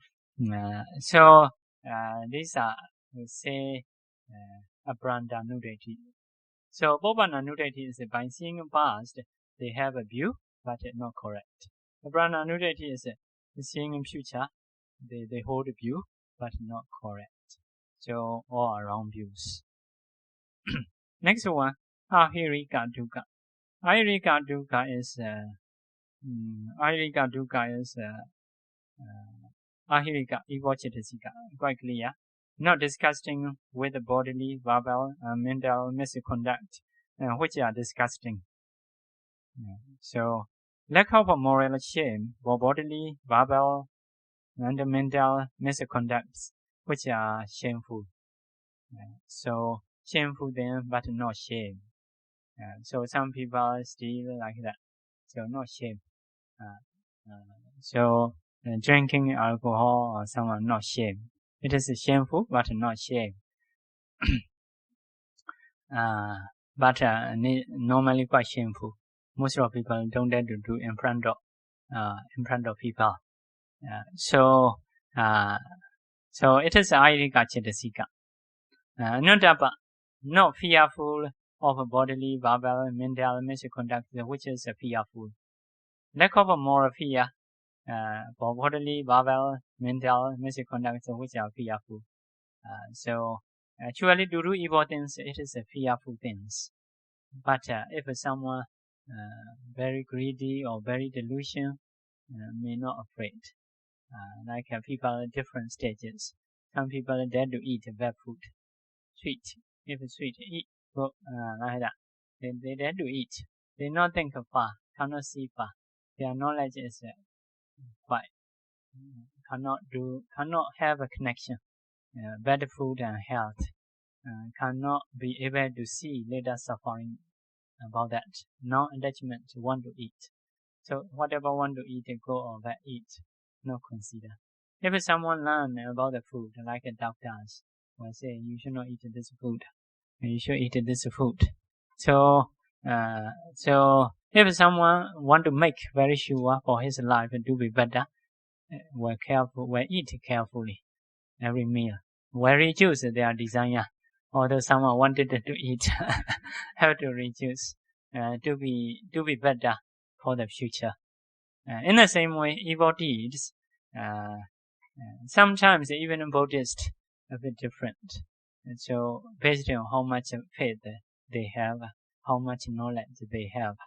these are, we say, Abhidhamma Nudati. So Bhavana Nudati is by seeing past, they have a view, but not correct. Abhidhamma Nudati is seeing future, they hold a view, but not correct. So all are wrong views. Next one, Ahirika-dukkha. Ahirika-dukkha is Ahirika, egotistic, quite clear. Not disgusting with the bodily, verbal, and mental misconduct, which are disgusting. So, lack of moral shame for bodily, verbal, and mental misconducts, which are shameful. So, shameful then, but not shame. So, some people still like that. So, not shame. So, drinking alcohol or someone not shame. It is shameful, but not shame. but normally quite shameful. Most of people don't dare to do in front of people. So it is Airika Chetasika. Not fearful of bodily, verbal, mental misconduct, which is fearful. Lack of moral fear for bodily, verbal, mental misconduct, which are fearful. So actually, to do evil things, it is a fearful things. But if someone very greedy or very delusional, may not afraid. Like people at different stages. Some people dare to eat bad food, sweet. If it's sweet, eat. Like that. They dare to eat. They not think far, cannot see far. Their knowledge is quite cannot have a connection. Bad food and health cannot be able to see later suffering about that. No attachment to want to eat. So whatever want to eat, go or that eat. No consider. If someone learn about the food, like doctors will say, you should not eat this food. You should eat this food. So if someone want to make very sure for his life to be better, will eat carefully every meal. Will reduce their desire. Although someone wanted to eat, have to reduce to be better for the future. In the same way, evil deeds, sometimes even Buddhists a bit different. And so based on how much faith they have, how much knowledge they have,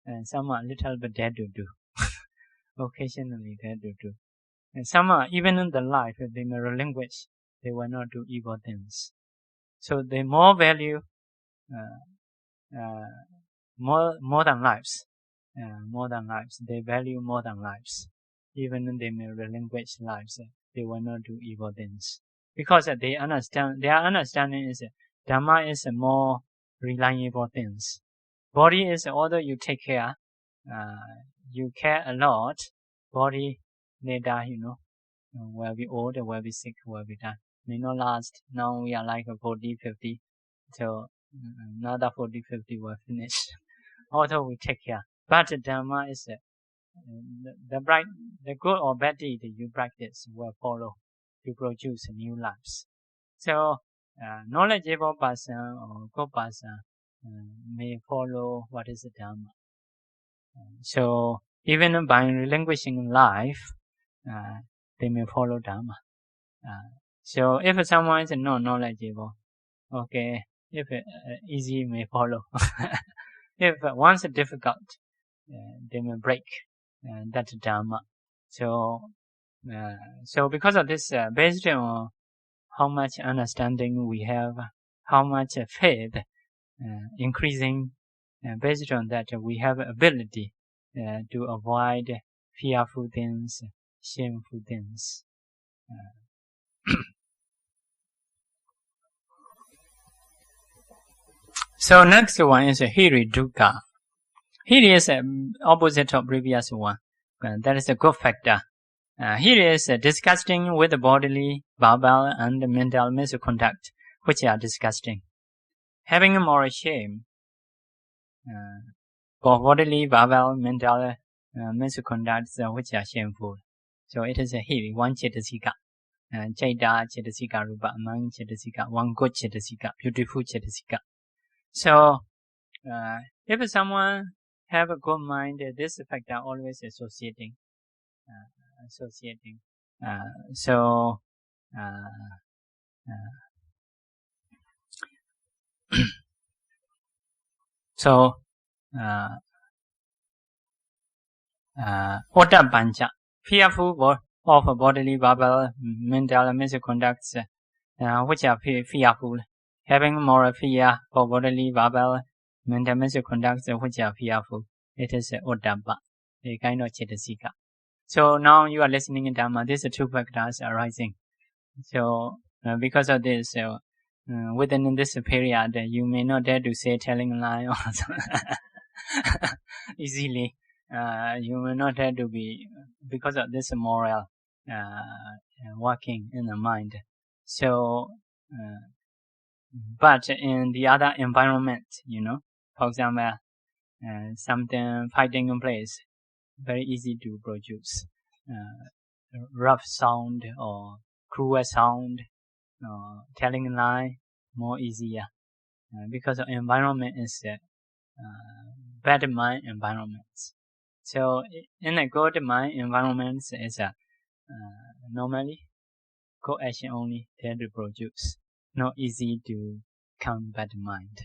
and some are little bit dare to do, occasionally dare to do. And some are even in the life they may relinquish, they will not do evil things. So they more value more than lives. More than lives. They value more than lives. Even if they may relinquish lives, they will not do evil things. Because they understand, their understanding is Dhamma is more reliable things. Body is, although you take care, you care a lot, body later, will be old, will be sick, will be die. May not last. Now we are like 40, 50. So another 40, 50 will finish. Although we take care. But Dhamma is the good or bad deed you practice will follow to produce new lives. So knowledgeable person or good person may follow what is Dhamma. So even by relinquishing life, they may follow Dhamma. So if someone is not knowledgeable, okay, if easy may follow. If once difficult, they may break that Dhamma. So because of this, based on how much understanding we have, how much faith increasing, based on that we have ability to avoid fearful things, shameful things. So next one is hiri dukkha. Hiri is opposite of previous one. That is a good factor. Hiri is disgusting with the bodily, verbal, and mental misconduct, which are disgusting. Having a moral shame for bodily, verbal, mental misconduct, which are shameful. So it is a hiri, one chetasika. Chaita chetasika, rupa, amang chetasika, one good chetasika, beautiful chetasika. So if someone have a good mind, this factor always associating. So Otta Pancha, fearful of bodily, verbal, mental misconducts, which are fearful. Having moral fear for bodily, verbal, mental misconducts, which are fearful. It is Ottappa, a kind of chetasika. So now you are listening in Dhamma, these two factors are arising. So because of this, within this period, you may not dare to say telling a lie or easily. You may not dare to be, because of this moral working in the mind. So But in the other environment, for example, something fighting in place, very easy to produce. Rough sound or cruel sound, telling a lie, more easier. Because the environment is bad mind environments. So in a good mind environment is normally good action only tend to produce. Not easy to come bad mind.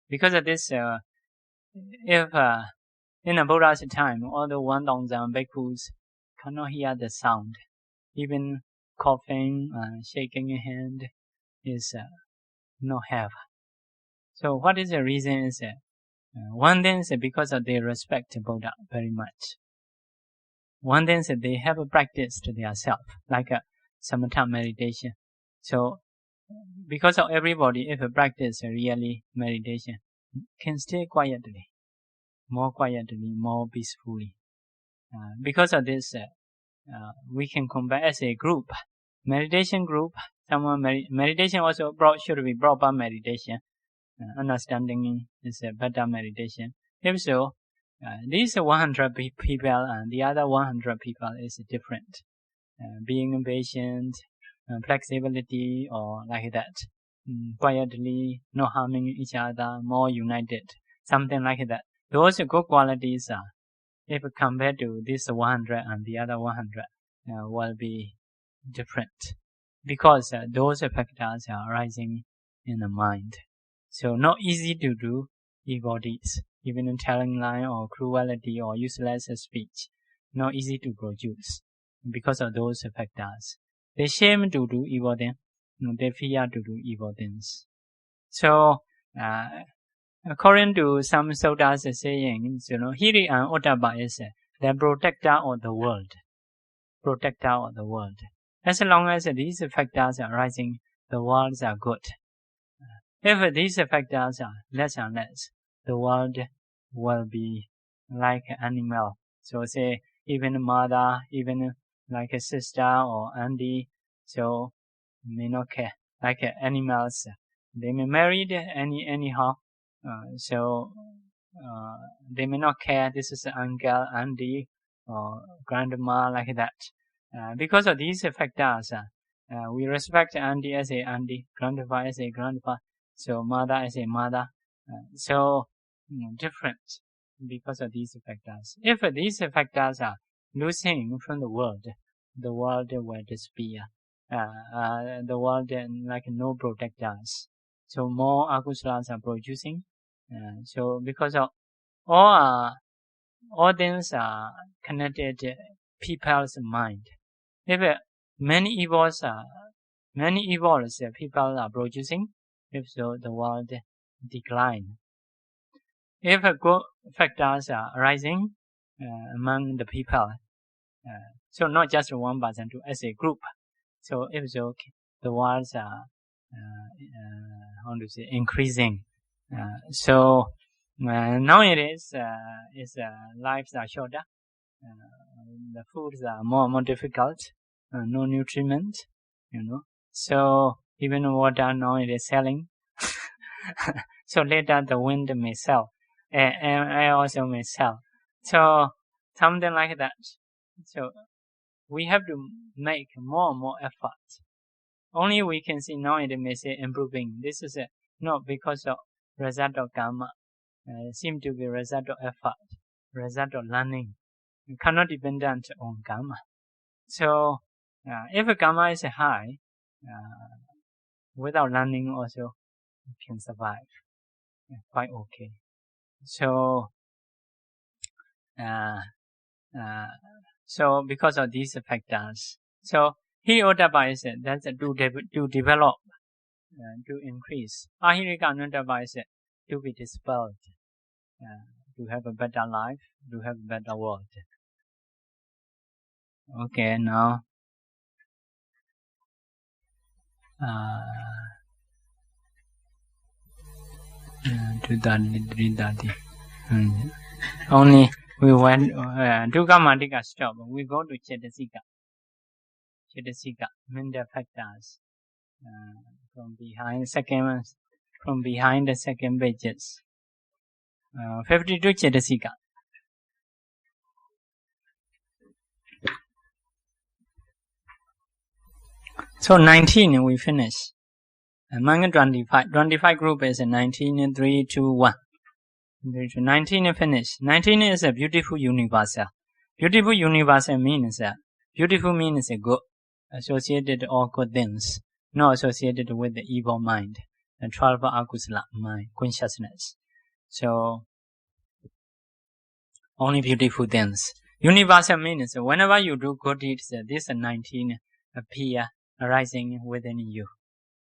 Because of this, if in the Buddha's time, all the 1,000 bhikkhus cannot hear the sound, even coughing, shaking your hand is not have. So what is the reason is one thing is because of they respect Buddha very much. One thing is they have practiced themselves, like a samatha meditation. So because of everybody, if practice really meditation, can stay quietly, more peacefully. Because of this, we can compare as a group, meditation group. Someone meditation also should be proper meditation. Understanding is a better meditation. If so, these 100 people and the other 100 people is different. Being patient, flexibility, or like that. Quietly, not harming each other, more united, something like that. Those good qualities are, if compared to this 100 and the other 100, will be different. Because those factors are arising in the mind. So not easy to do evil deeds, even in telling lie or cruelty or useless speech. Not easy to produce because of those factors. They shame to do evil things. They fear to do evil things. So, according to some Suttas sayings, Hiri and Ottappa is the protector of the world. Protector of the world. As long as these factors are rising, the worlds are good. If these factors are less and less, the world will be like an animal. So say, even mother, even like a sister or auntie, so may not care. Like animals, they may marry anyhow. So they may not care. This is uncle, auntie, or grandma, like that. Because of these factors, we respect auntie as a auntie, grandpa as a grandpa. So mother as a mother, so different because of these factors. If these factors are losing from the world will disappear. The world like no protectors. So more akusalas are producing. So because of all things are connected people's mind. If many evils people are producing, if so, the world decline. If good factors are arising among the people, so not just one person, as a group. So if so, the worlds are increasing. So nowadays, lives are shorter. The foods are more difficult. No nutriment, So even water now it is selling. So later the wind may sell, air also may sell. So something like that. So we have to make more and more effort. Only we can see now it may say improving. This is not because of result of karma. Seem to be result of effort, result of learning. It cannot dependent on karma. So if karma is high, without learning also can survive quite okay. So so because of these factors, so Ottappa is that's to develop, to increase. Ahirika is to be dispelled, to have a better life, to have a better world. Okay, now only we went Dukamātikā stop. We go to Cetasika, mental factors from behind. Second from behind the second pages. 52 Cetasika. So 19 we finish. Among 25 group is 19, 3, 2, 1. 19 finish. 19 is a beautiful universal. Beautiful universal means beautiful means good, associated all good things, not associated with the evil mind, the 12 akusala mind, consciousness. So only beautiful things. Universal means whenever you do good deeds, this 19 appear arising within you.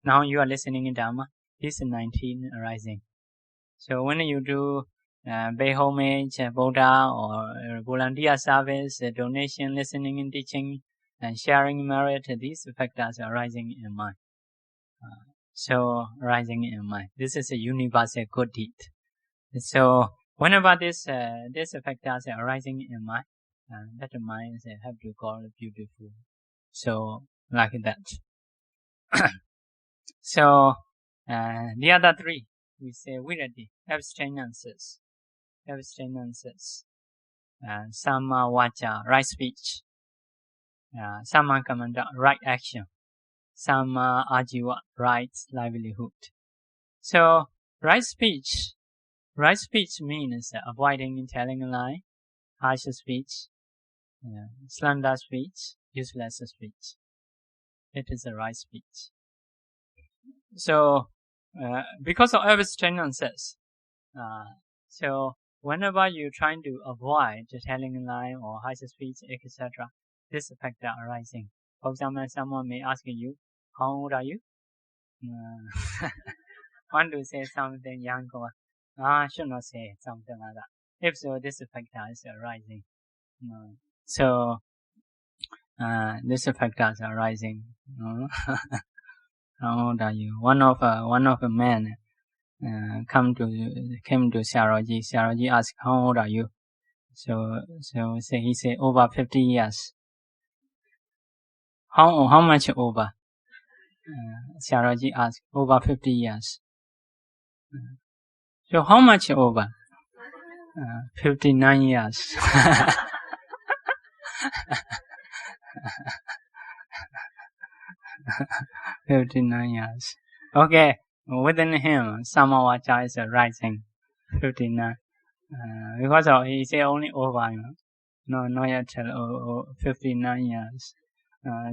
Now you are listening in Dhamma, this 19 arising. So when you do pay homage, Buddha, or volunteer service, donation, listening and teaching, and sharing merit, these factors are arising in mind. So arising in mind. This is a universal good deed. So whenever this factors are arising in mind, that mind have to call it beautiful. So like that. So the other three, we say virati, abstinences. Samma vaca, right speech. Samma kamanta, right action. Samma ajiva, right livelihood. So right speech means avoiding telling a lie, harsh speech, slander speech, useless speech. It is the right speech. So because of abstinences, so whenever you're trying to avoid telling a lie or harsh speech, etc., this factor arising. For example, someone may ask you, how old are you? Want to say something young or should not say something like that. If so, this factor is arising. So this factor is arising. How old are you? One of a men came to Saraji. Saraji asked, how old are you? So he said over 50 years. How much over? Saraji asked, over 50 years. So how much over? 59 years. 59 years. Okay, within him, samavaca is rising. 59. Because he say only over, no, not yet 59 years.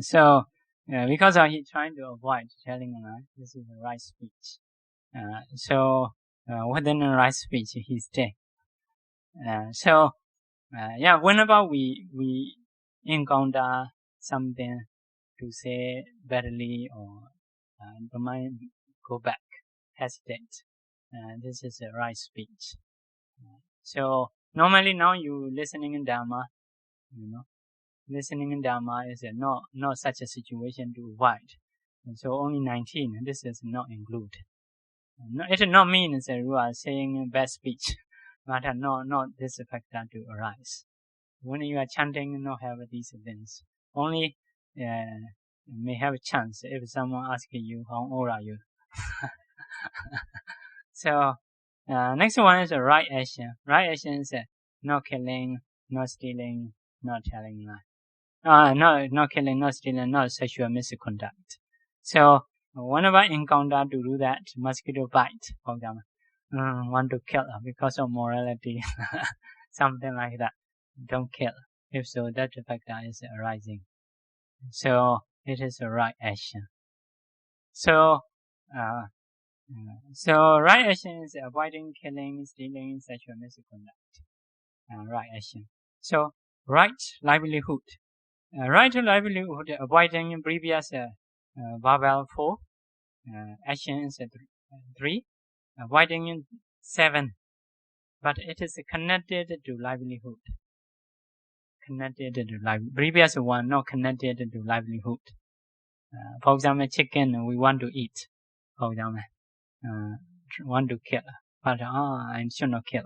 So because he trying to avoid telling a lie, this is the right speech. So within the right speech, he stay. So whenever we encounter something to say badly or the mind go back, hesitate. This is the right speech. So normally now you listening in Dhamma, listening in Dhamma is not such a situation to avoid. And so only 19, this is not included. It does not mean that you are saying bad speech, but not this factor to arise. When you are chanting, not have these things. Only may have a chance if someone asks you, how old are you? So next one is right action. Right action is not killing, not stealing, not telling lie. Not killing, not stealing, not sexual misconduct. So whenever encounter to do that, mosquito bite, for example, want to kill because of morality, something like that. Don't kill. If so, that factor is arising. So it is a right action. So right action is avoiding killing, stealing, sexual misconduct. Right action. So right livelihood. Right livelihood, avoiding previous verbal 4. Action is 3. Avoiding 7. But it is connected to livelihood. Connected to livelihood. Previous one not connected to livelihood. For example, chicken we want to eat. For example, want to kill, but I should not kill.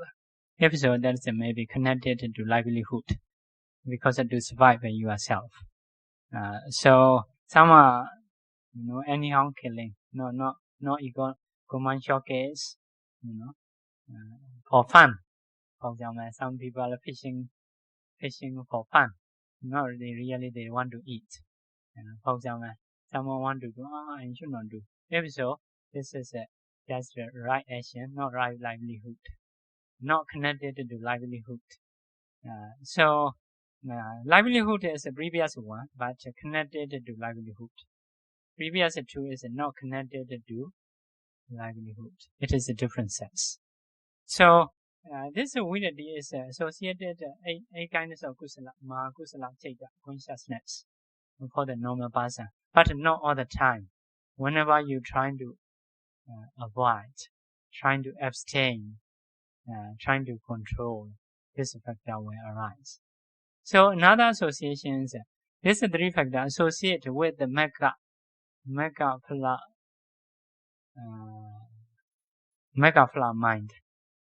If so, that is maybe connected to livelihood, because to survive yourself. So some are anyhow killing, not common showcase, for fun. For example, some people are fishing for fun. Not really they want to eat. For example, someone want to do, I should not do. If so, this is just the right action, not right livelihood, not connected to livelihood. Livelihood is the previous one, but connected to livelihood. Previous two is not connected to livelihood. It is a different sense. So this ability is associated eight kinds of kusala, mahakusala, chaita, consciousness for the normal person, but not all the time. Whenever you trying to avoid, trying to abstain, trying to control, this factor will arise. So another association is this three factors associate with the mega phla mind,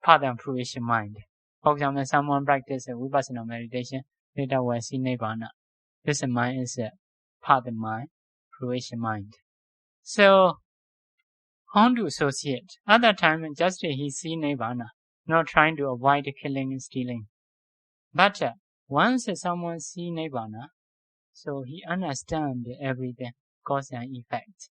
path and fruition mind. For example, someone practices vipassana meditation, later will see nibbana. This mind is path mind, fruition mind. So how to associate? Other time, just he see nibbana, not trying to avoid killing and stealing. But once someone see nibbana, so he understand everything, cause and effect.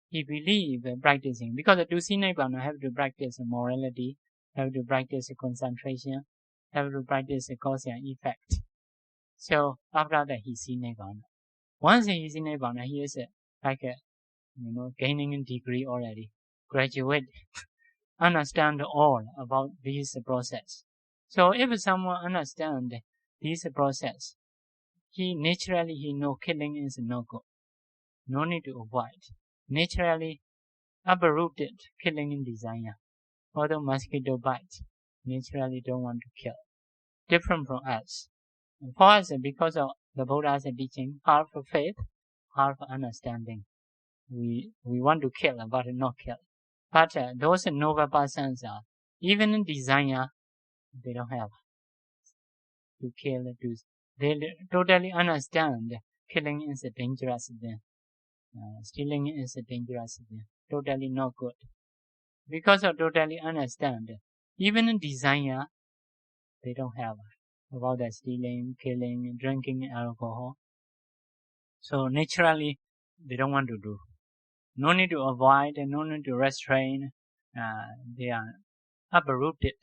He believe practicing, because to see nibbana have to practice morality, have to practice concentration, have to practice cause and effect. So after that he see nibbana. Once he see nibbana, he is gaining a degree already, graduate, understand all about this process. So if someone understand this process, he naturally know killing is no good, no need to avoid. Naturally uprooted killing in desire. Although mosquito bite, naturally don't want to kill. Different from us. For us, because of the Buddha's teaching, half faith, half understanding. We want to kill, but not kill. But those noble persons are, even in desire, they don't have to kill. They totally understand killing is a dangerous thing. Stealing is a dangerous thing. Totally not good. Because of totally understand, even in desire, they don't have about the stealing, killing, drinking alcohol. So naturally, they don't want to do. No need to avoid, no need to restrain. They are uprooted.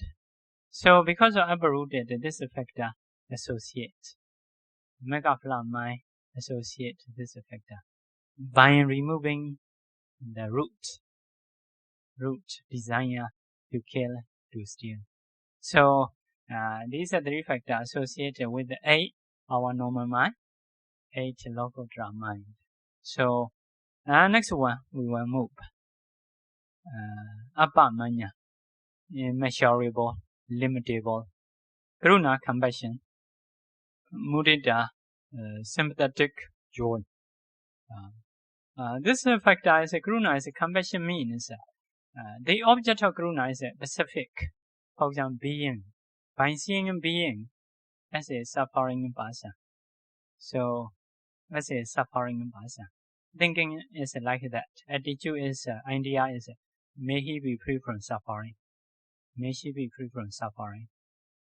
So because of uprooted, this factor associate. Mega phla mind associate this factor. By removing the root desire to kill, to steal. So these are three factors associated with the 8 our normal mind, 8 local mind. So next one we will move. Abhidhamma, immeasurable, limitable. Karuna, compassion. Mudita, sympathetic joy. This factor is Karuna is compassion means the object of Karuna is specific. For example, being. By seeing a being as a suffering person. So, as a suffering person. Thinking is like that. Attitude is, idea is, may he be free from suffering. May she be free from suffering.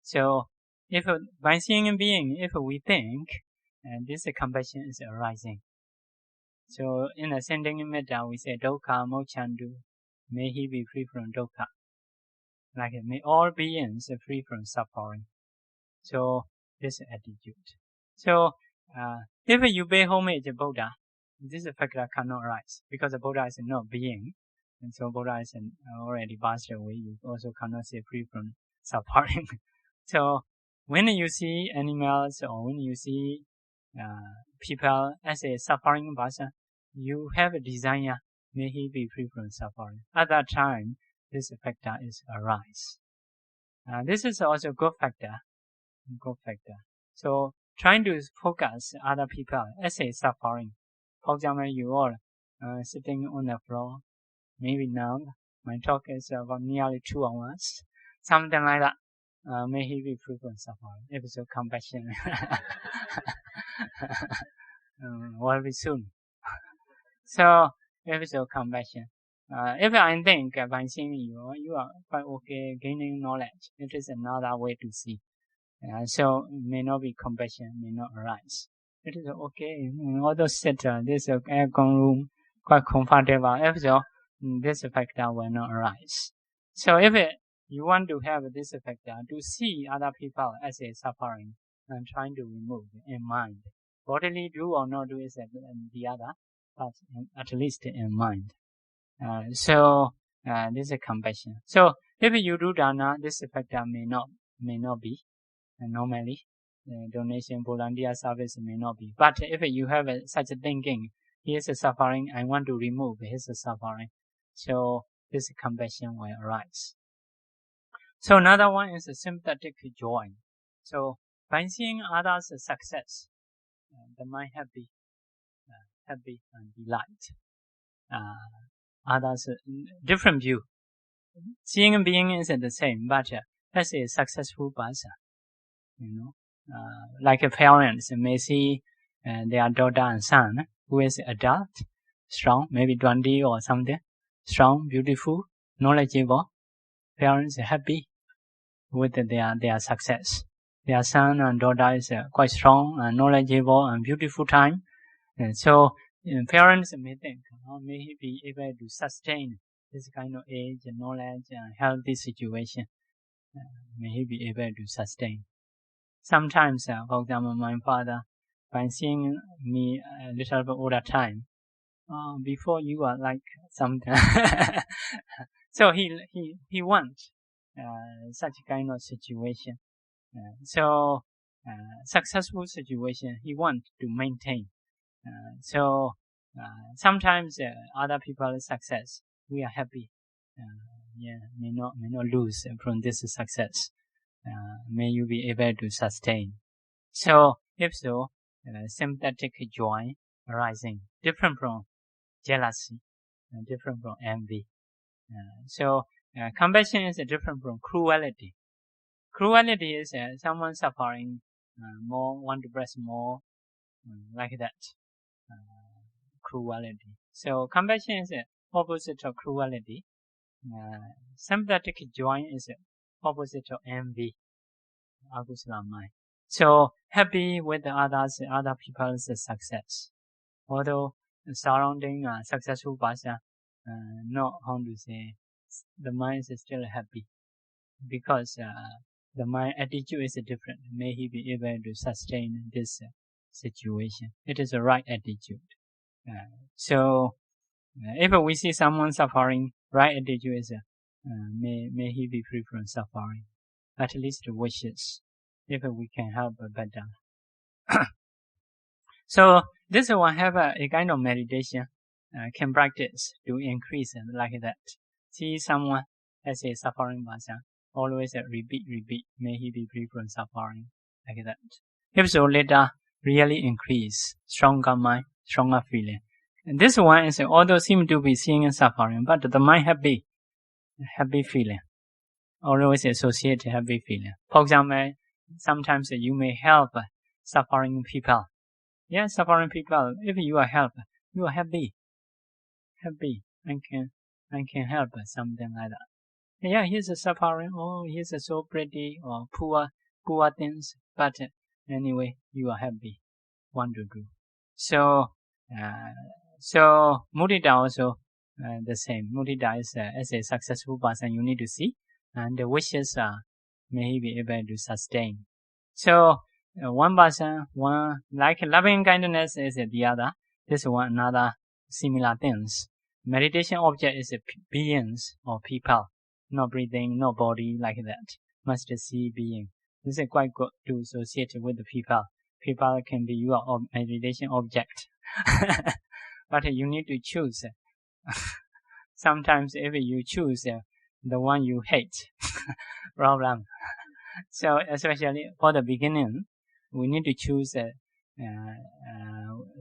So, if by seeing a being, if we think, and this compassion is arising. So, in ascending metta, we say, dukkha mochantu. May he be free from dukkha. Like, may all beings be free from suffering. So, this attitude. So, if you pay homage to Buddha, this factor cannot arise because the Buddha is not being, and so Buddha is already passed away. You also cannot say free from suffering. So, when you see animals or when you see people as a suffering person, you have a desire, may he be free from suffering. At that time, this factor is arise. This is also good factor. Good factor. So, trying to focus other people as a suffering. For example, you are sitting on the floor. Maybe now my talk is about nearly 2 hours. Something like that. May he be free from suffering. If so, compassion will be soon. So, if so, compassion. If I think by seeing you are quite okay, gaining knowledge, it is another way to see. So may not be compassion, may not arise. It is okay. Although sit this aircon room quite comfortable, if so, this factor will not arise. So if you want to have this factor to see other people as a suffering and trying to remove in mind, bodily do or not do is the other, but at least in mind. So this is compassion. So if you do dana, this factor may not be. Normally, donation, volunteer service may not be. But if you have such a thinking, he is suffering, I want to remove his suffering. So this compassion will arise. So another one is a sympathetic joy. So by seeing others' success, the mind happy and delight. Others different view. Seeing a being is the same, but as a successful person. Like parents may see their daughter and son who is adult, strong, maybe 20 or something, strong, beautiful, knowledgeable. Parents are happy with their success. Their son and daughter is quite strong and knowledgeable and beautiful time. And so parents may think, may he be able to sustain this kind of age, knowledge, and healthy situation. May he be able to sustain. Sometimes, for example, my father, by seeing me a little bit older time, before you are like something, so he wants such kind of situation. So successful situation he wants to maintain. So sometimes other people's success, we are happy. May not lose from this success. May you be able to sustain. So, if so, sympathetic joy arising, different from jealousy, different from envy. So, compassion is different from cruelty. Cruelty is someone suffering more, want to press more, like that. Cruelty. So, compassion is opposite of cruelty. Sympathetic joy is opposite of envy, akusala mind. So happy with other people's success. Although surrounding a successful person, not how to say, the mind is still happy because the mind attitude is different. May he be able to sustain this situation. It is the right attitude. So if we see someone suffering, right attitude is may he be free from suffering. At least wishes, if we can help better. So this one have a kind of meditation can practice to increase like that. See someone as a suffering person, always repeat, may he be free from suffering, like that. If so, later really increase, stronger mind, stronger feeling. And this one is although seem to be seeing suffering, but the mind happy feeling. Always associate happy feeling. For example, sometimes you may help suffering people. Yeah, suffering people. If you are help, you are happy. I can help something like that. Yeah, he's a suffering. Oh, he's so pretty or poor things. But anyway, you are happy. Want to do. So mudita also the same. Mudita is as a successful person. You need to see. And the wishes may he be able to sustain. So one person, one like loving kindness is the other. This one another similar things. Meditation object is beings or people, not breathing, no body like that. Must see being. This is quite good to associate with the people. People can be your meditation object, but you need to choose. Sometimes if you choose the one you hate, problem. So especially for the beginning, we need to choose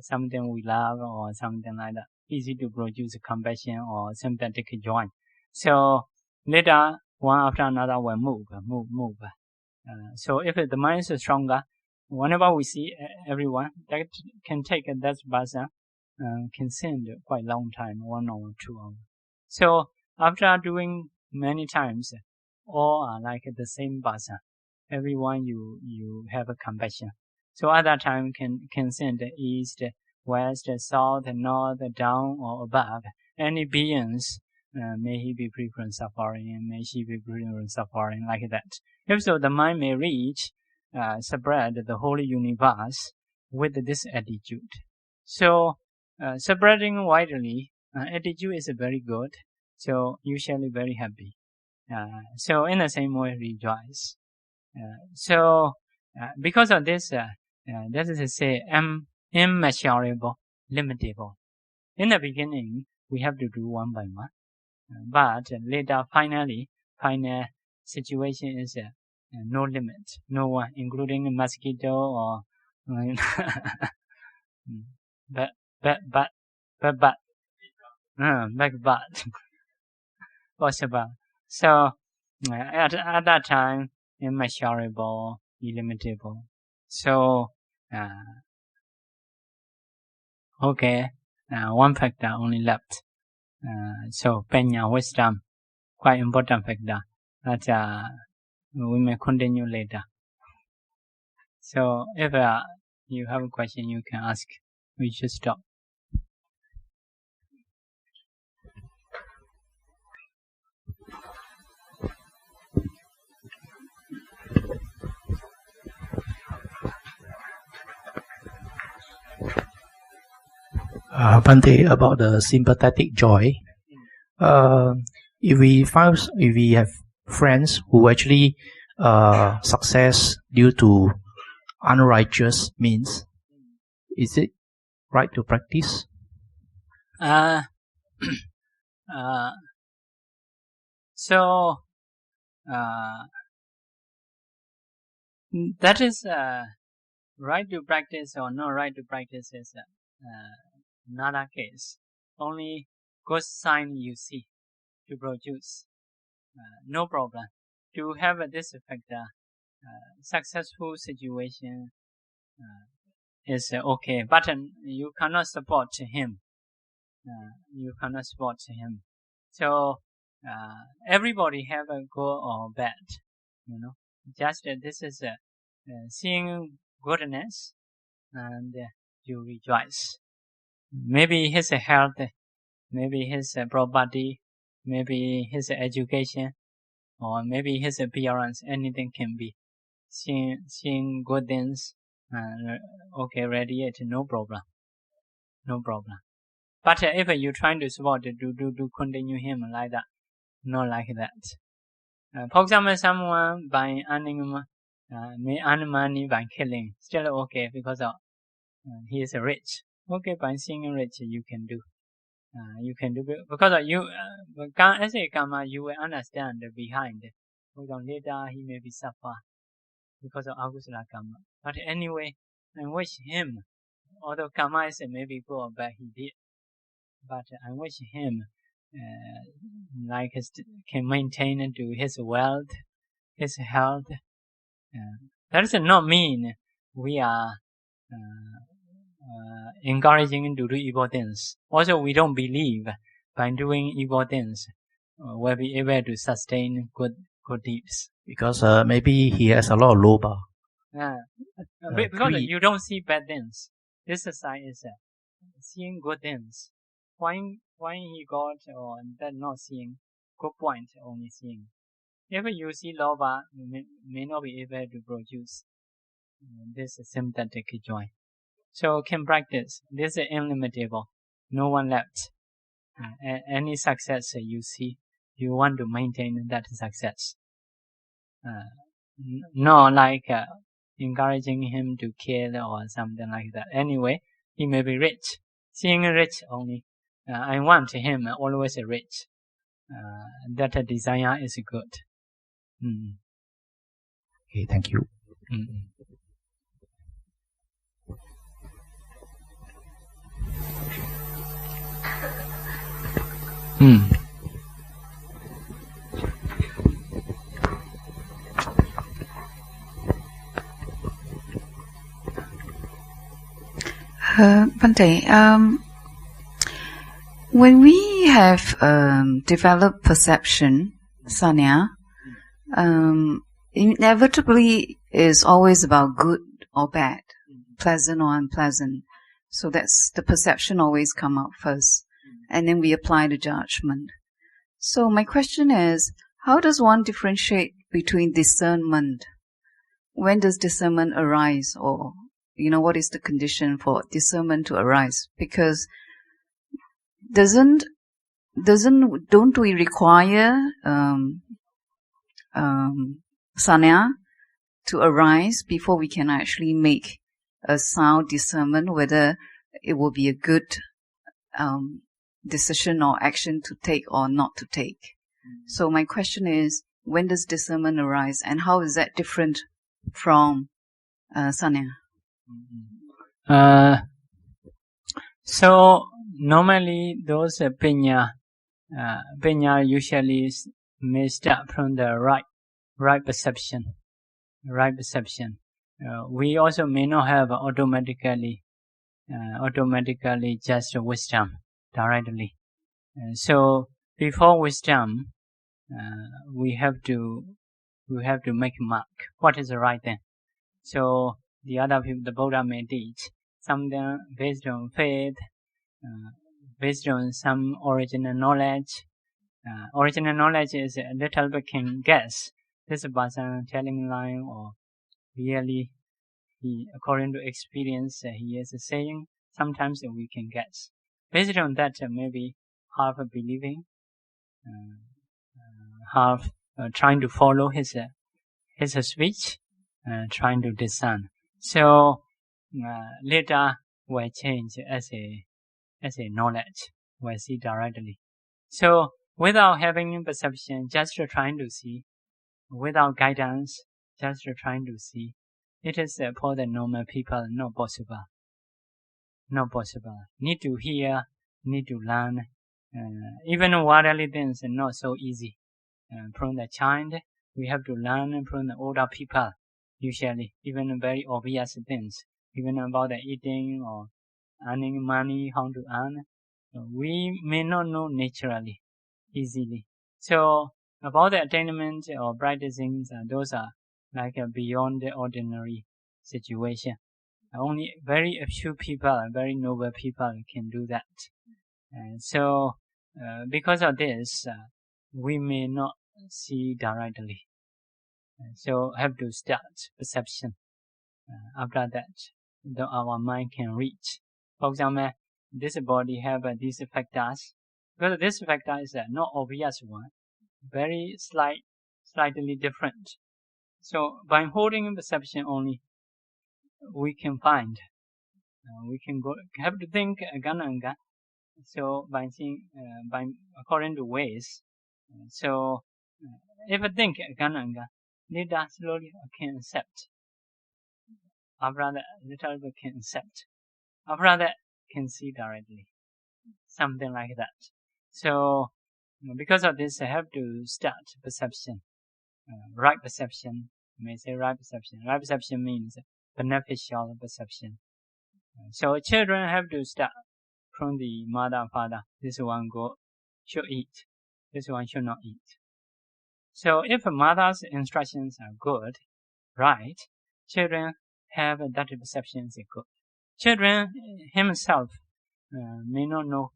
something we love or something like that. Easy to produce compassion or sympathetic joy. So later, one after another will move. So if the mind is stronger, whenever we see everyone, that can take that person can send quite long time, 1 or 2 hours. So after doing many times, all are like the same person. Everyone you have a compassion. So at that time can send east, west, south, north, down or above. Any beings, may he be free from suffering, may she be free from suffering, like that. If so, the mind may reach, spread the whole universe with this attitude. So spreading widely, attitude is very good. So usually very happy. So in the same way, rejoice. So because of this, that is to say, immeasurable, limitable. In the beginning, we have to do one by one, but later, final situation is no limit, no one, including a mosquito or but possible. So at that time, immeasurable, illimitable. So okay, one factor only left. So penya, wisdom, quite important factor that we may continue later. So if you have a question, you can ask. We should stop. Bhante, about the sympathetic joy. If we have friends who actually success due to unrighteous means, is it right to practice? So that is right to practice or not right to practice is another case. Only good sign you see to produce, no problem. To have this factor, successful situation is okay, but you cannot support him. You cannot support him. So everybody have a good or bad, Just this is seeing goodness and you rejoice. Maybe his health, maybe his property, maybe his education, or maybe his appearance. Anything can be. Seeing good things, okay, radiate, no problem. But if you're trying to support, do continue him like that, not like that. For example, someone by earning may earn money by killing, still okay because of he is rich. Okay, by seeing rich, you can do. You can do because of you. As a karma, you will understand behind. For example, later he may be suffer because of agusala karma. But anyway, I wish him, although karma is maybe good or bad, he did. But I wish him can maintain to his wealth, his health. That does not mean we are encouraging him to do evil things. Also, we don't believe by doing evil things we'll be able to sustain good deeds. Because maybe he has a lot of lobha. Because you don't see bad things. This side is seeing good things. Why he got or that not seeing good point, only seeing. If you see lobha, you may not be able to produce this sympathetic joy. So can practice. This is illimitable. No one left. Any success you see, you want to maintain that success. Not like encouraging him to kill or something like that. Anyway, he may be rich. Seeing rich only. I want him always rich. That desire is good. Okay, thank you. Bhante, When we have developed perception, sanya, inevitably is always about good or bad, pleasant or unpleasant. So that's the perception always come out first, and then we apply the judgment. So my question is, how does one differentiate between discernment? When does discernment arise, or what is the condition for discernment to arise? Because don't we require sanya to arise before we can actually make a sound discernment whether it will be a good decision or action to take or not to take? So my question is, when does discernment arise, and how is that different from sanya? So normally those pinya usually may start from the right perception. We also may not have automatically just wisdom directly. So before wisdom, we have to make a mark. What is the right thing? So the other people, the Buddha may teach something based on faith, based on some original knowledge. Original knowledge is a little bit can guess. This person telling line, or really he, according to experience, he is saying. Sometimes we can guess. Based on that, maybe half believing, half trying to follow his speech, trying to discern. So later will change as a knowledge, will see directly. So without having perception, just trying to see, without guidance, just trying to see, it is for the normal people not possible. Need to hear, need to learn. Even worldly things are not so easy. From the child, we have to learn from the older people, usually, even very obvious things, even about the eating or earning money, how to earn. We may not know naturally, easily. So about the attainment or practicing, those are like beyond the ordinary situation. Only very few people, very noble people can do that. And so because of this, we may not see directly. So have to start perception. After that, our mind can reach. For example, this body have these factors. Because this factor is not obvious one, very slightly different. So by holding perception only, we can find. We can go. Have to think again and again. So by seeing, by according to ways. So if I think again and again, later slowly I can accept. After that, little bit can accept. After that, can see directly. Something like that. So because of this, I have to start perception. Right perception. You may say right perception. Right perception means beneficial perception. So children have to start from the mother and father. This one should eat. This one should not eat. So if a mother's instructions are good, right, children have that perception is good. Children himself may not know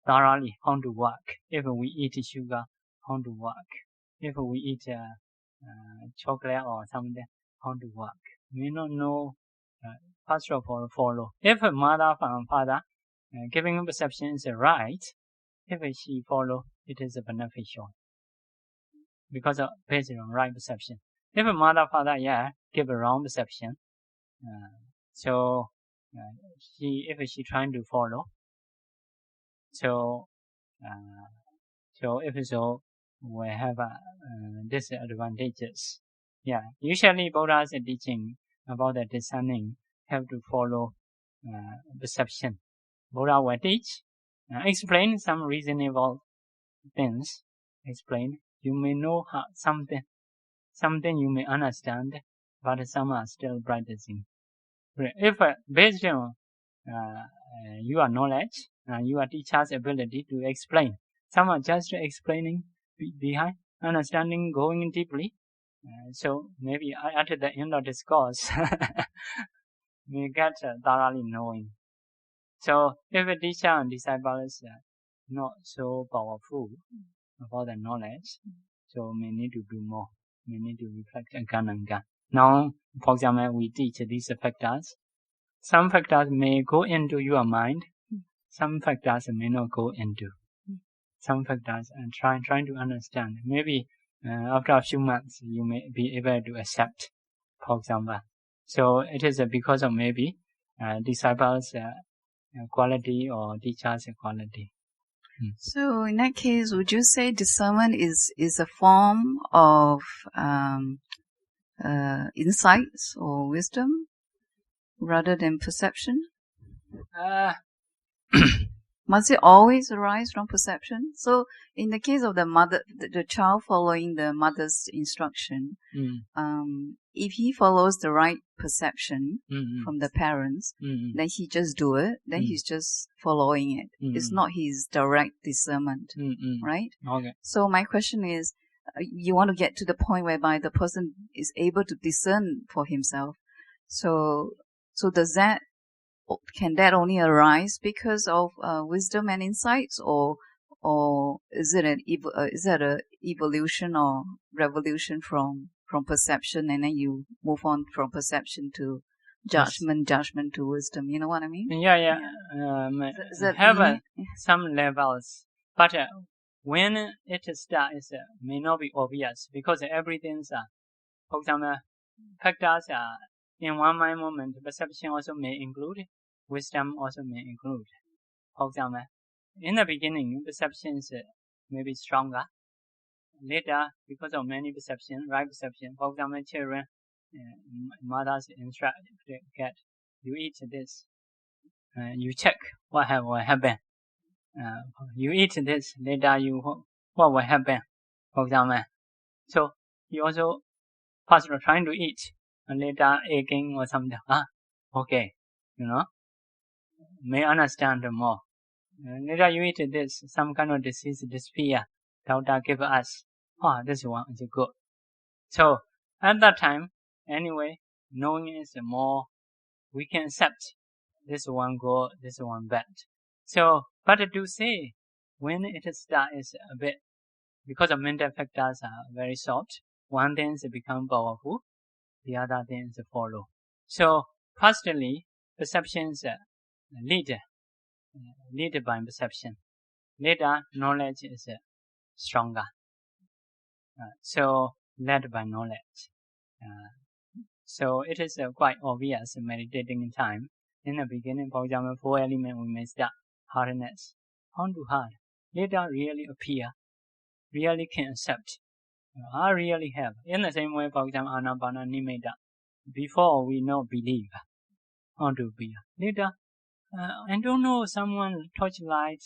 thoroughly how to work. If we eat sugar, how to work. If we eat chocolate or something, how to work. May not know. First of all, follow. If a mother and father giving perception is right, if she follow, it is beneficial because of based on right perception. If a mother father give a wrong perception, so if she trying to follow, so if so, we have disadvantages. Usually Buddha's teaching about the discerning have to follow perception. Buddha will teach, explain some reasonable things. Explain. You may know something you may understand, but some are still practicing. If based on your knowledge, your teacher's ability to explain. Some are just explaining behind, understanding, going deeply. So maybe at the end of this course, we get thoroughly knowing. So if a teacher and disciple is not so powerful about the knowledge, so we need to do more. We need to reflect again and again. Now, for example, we teach these factors. Some factors may go into your mind. Some factors may not go into. Some factors and trying to understand. Maybe after a few months, you may be able to accept, for example. So it is because of maybe disciples' quality or teachers' quality. So in that case, would you say discernment is a form of insights or wisdom rather than perception? Must it always arise from perception? So in the case of the mother, the child following the mother's instruction, if he follows the right perception from the parents, then he just do it, then he's just following it. It's not his direct discernment, right? Okay. So my question is, you want to get to the point whereby the person is able to discern for himself. So can that only arise because of wisdom and insights, or is it an evolution or revolution from perception, and then you move on from perception to judgment, judgment to wisdom? You know what I mean? Yeah. Have some levels, but when it starts, may not be obvious because everything's, for example, factors in one mind moment. Perception also may include. Wisdom also may include. For example, in the beginning, perceptions may be stronger. Later, because of many perceptions, right perception, for example, children, mothers instruct, get, you eat this, you check what will happen. You eat this, later what will happen, for example. So, you also first trying to eat, and later aching or something. Okay, may understand more. Later you eat this, some kind of disease, dysphagia, doctor give us, this one is good. So, at that time, anyway, knowing is more, we can accept this one good, this one bad. So, but to say, when it starts a bit, because of mental factors are very short, one thing become powerful, the other things follow. So, firstly, perceptions lead by perception. Later, knowledge is stronger. So, led by knowledge. So, it is quite obvious meditating in time. In the beginning, for example, 4 elements we may start hardness, on to hard. Later, really appear, really can accept. I really have. In the same way, for example, Anapana Nimitta. Before we not believe, on to be. Later, I don't know, someone torchlight,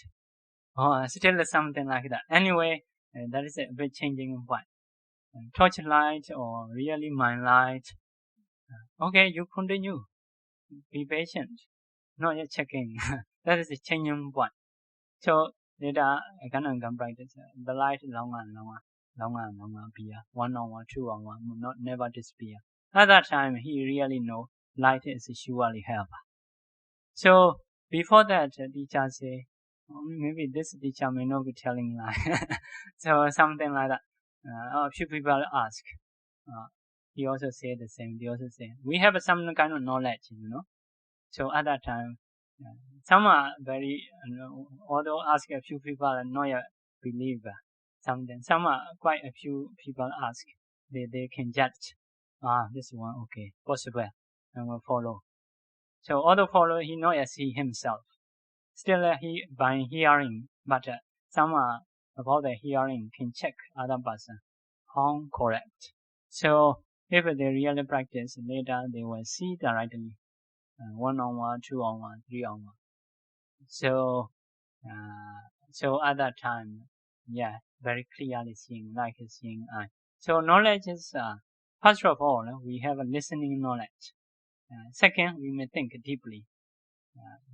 or still something like that. Anyway, that is a bit changing point. Torchlight or really mind light. Okay, you continue. Be patient. Not yet checking. That is a changing point. So later, I can practice the light longer, appear. 1 hour, 2 hours, not never disappear. At that time, he really know light is surely help. So before that, teacher say, maybe this teacher may not be telling lie. So something like that. A few people ask. He also say the same. They also say, we have some kind of knowledge, So at that time, some are very, although ask a few people not yet believe something. Some are quite a few people ask. They can judge. This one, okay, possible, and will follow. So although follow, he not yet see himself. Still, he by hearing, but some about the hearing can check other person how correct. So if they really practice, later they will see directly 1 hour, 2 hours, 3 hours. So at that time, very clearly seeing, like seeing eye. So knowledge is first of all, we have a listening knowledge. Second, we may think deeply.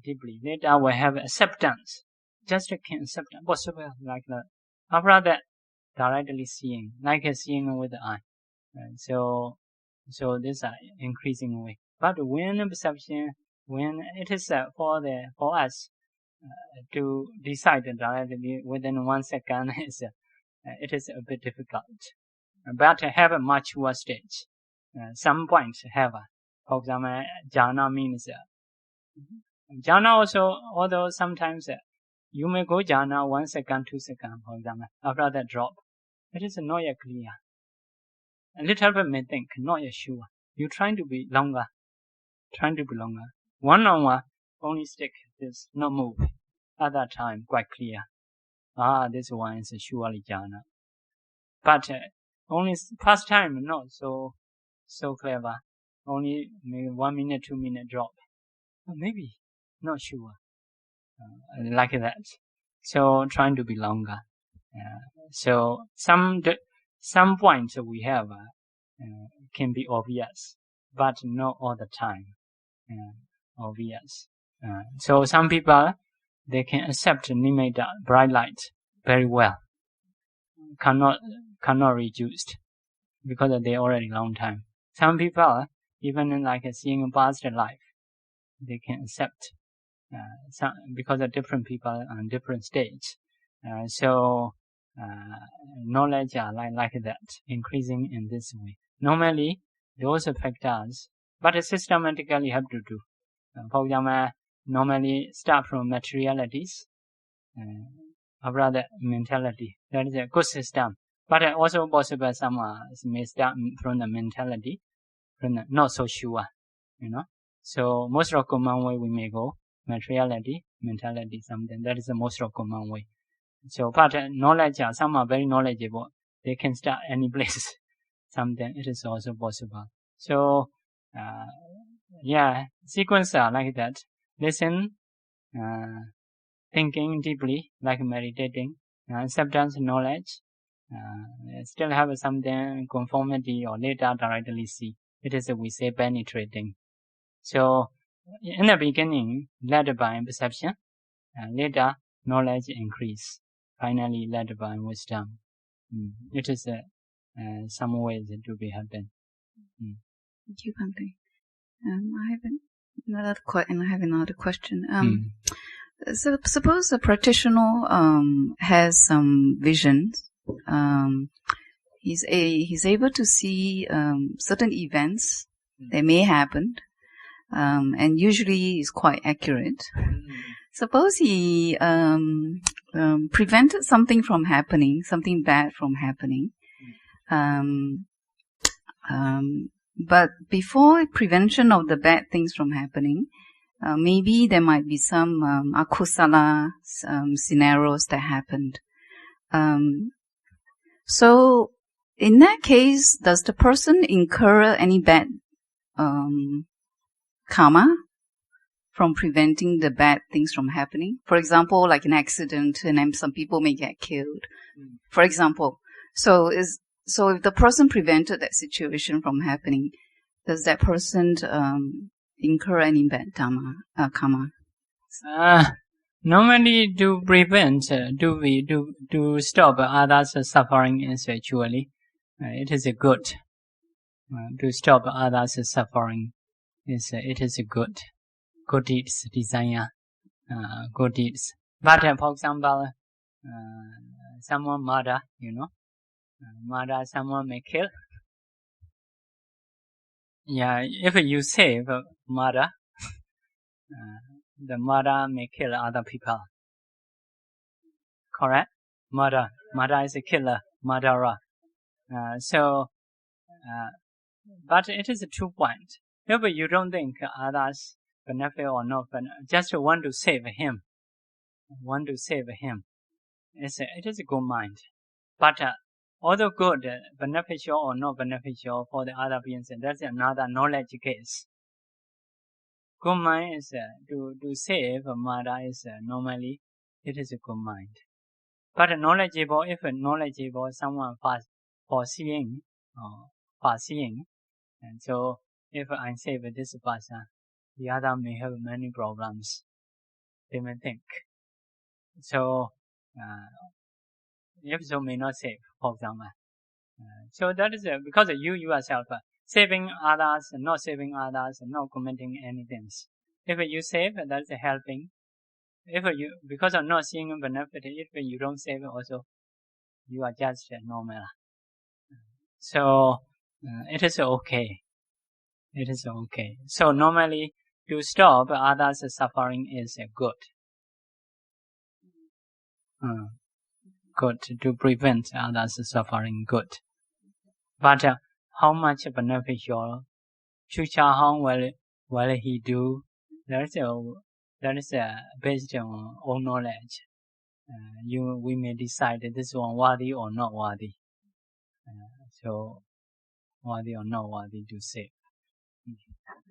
deeply. Later we have acceptance. Just can accept possible like that. After that, directly seeing, like seeing with the eye. So these are increasing way. But when perception, when it is for us to decide directly within 1 second, it is a bit difficult. But have a much worse stage. Some points have. For example, jhana means jhana also, although sometimes you may go jhana 1 second, 2 seconds, for example, after that drop. It is not yet clear. A little bit may think, not yet sure. You trying to be longer. 1 on 1, only stick, this, not move. At that time, quite clear. This one is surely jhana. But only past time, not so clever. Only maybe 1 minute, 2 minute drop. Maybe, not sure. Like that. So trying to be longer. So some points we have can be obvious, but not all the time obvious. So some people, they can accept nimitta, bright light, very well. Cannot reduced because they already long time. Some people, even like seeing past life, they can accept because of different people on different stages. So knowledge are like that, increasing in this way. Normally, those factors, but systematically have to do. For example, normally start from materialities, after that mentality. That is a good system. But also possible some may start from the mentality, from the not so sure, So most of common way we may go materiality, mentality, something. That is the most common way. So, but knowledge, some are very knowledgeable. They can start any place. Something. It is also possible. So, sequence are like that. Listen, thinking deeply, like meditating, acceptance, knowledge. Still have something conformity or later directly see. It is we say penetrating. So, in the beginning, led by perception, later knowledge increase. Finally, led by wisdom. It is some ways to be happen. Thank you, Bhante. I have another question. So suppose a practitioner has some visions. He's able to see certain events that may happen, and usually is quite accurate. Suppose he prevented something from happening, something bad from happening. But before prevention of the bad things from happening, maybe there might be some akusala scenarios that happened. So in that case, does the person incur any bad karma from preventing the bad things from happening? For example, like an accident, and then some people may get killed. For example, so if the person prevented that situation from happening, does that person incur any bad karma? Normally, to prevent, to stop others' suffering is actually, it is a good. To stop others' suffering it is a good. Good deeds, desire, good deeds. But for example, someone murder, murder, someone may kill. Yeah, if you save murder, the murder may kill other people. Correct? Murder is a killer, murderer. But it is a 2 point. If you don't think others benefit or not, just want to save him. It is a good mind. But although good, beneficial or not beneficial for the other beings, that's another knowledge case. Good mind is to save murder is normally it is a good mind. But knowledgeable, if knowledgeable, someone foreseeing, and so if I save this person, the other may have many problems. They may think. So, if so, may not save, for example. So that is because you yourself saving others, not saving others, not committing anything. If you save, that is helping. If you, because of not seeing benefit, if you don't save also, you are just normal. So it is okay. It is okay. So normally to stop others' suffering is good. Good to prevent others' suffering. Good. But how much beneficial future harm will he do? That is based on own knowledge. We may decide this one worthy or not worthy. So worthy or not worthy to save.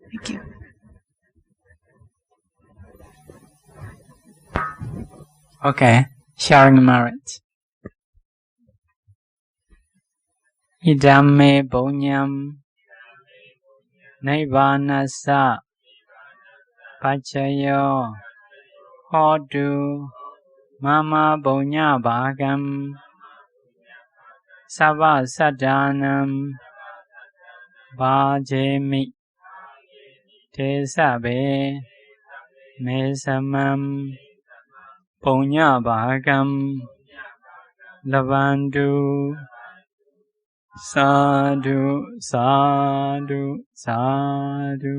Thank you. Okay, sharing merit. Idame Bonyam Naivanasa Pachayo Hodu Mama Bonya Bhagam Sava Sadanam Bhajemi Tesabe Mesamam Bonya Bhagam Lavandu Sadhu, sadhu, sadhu.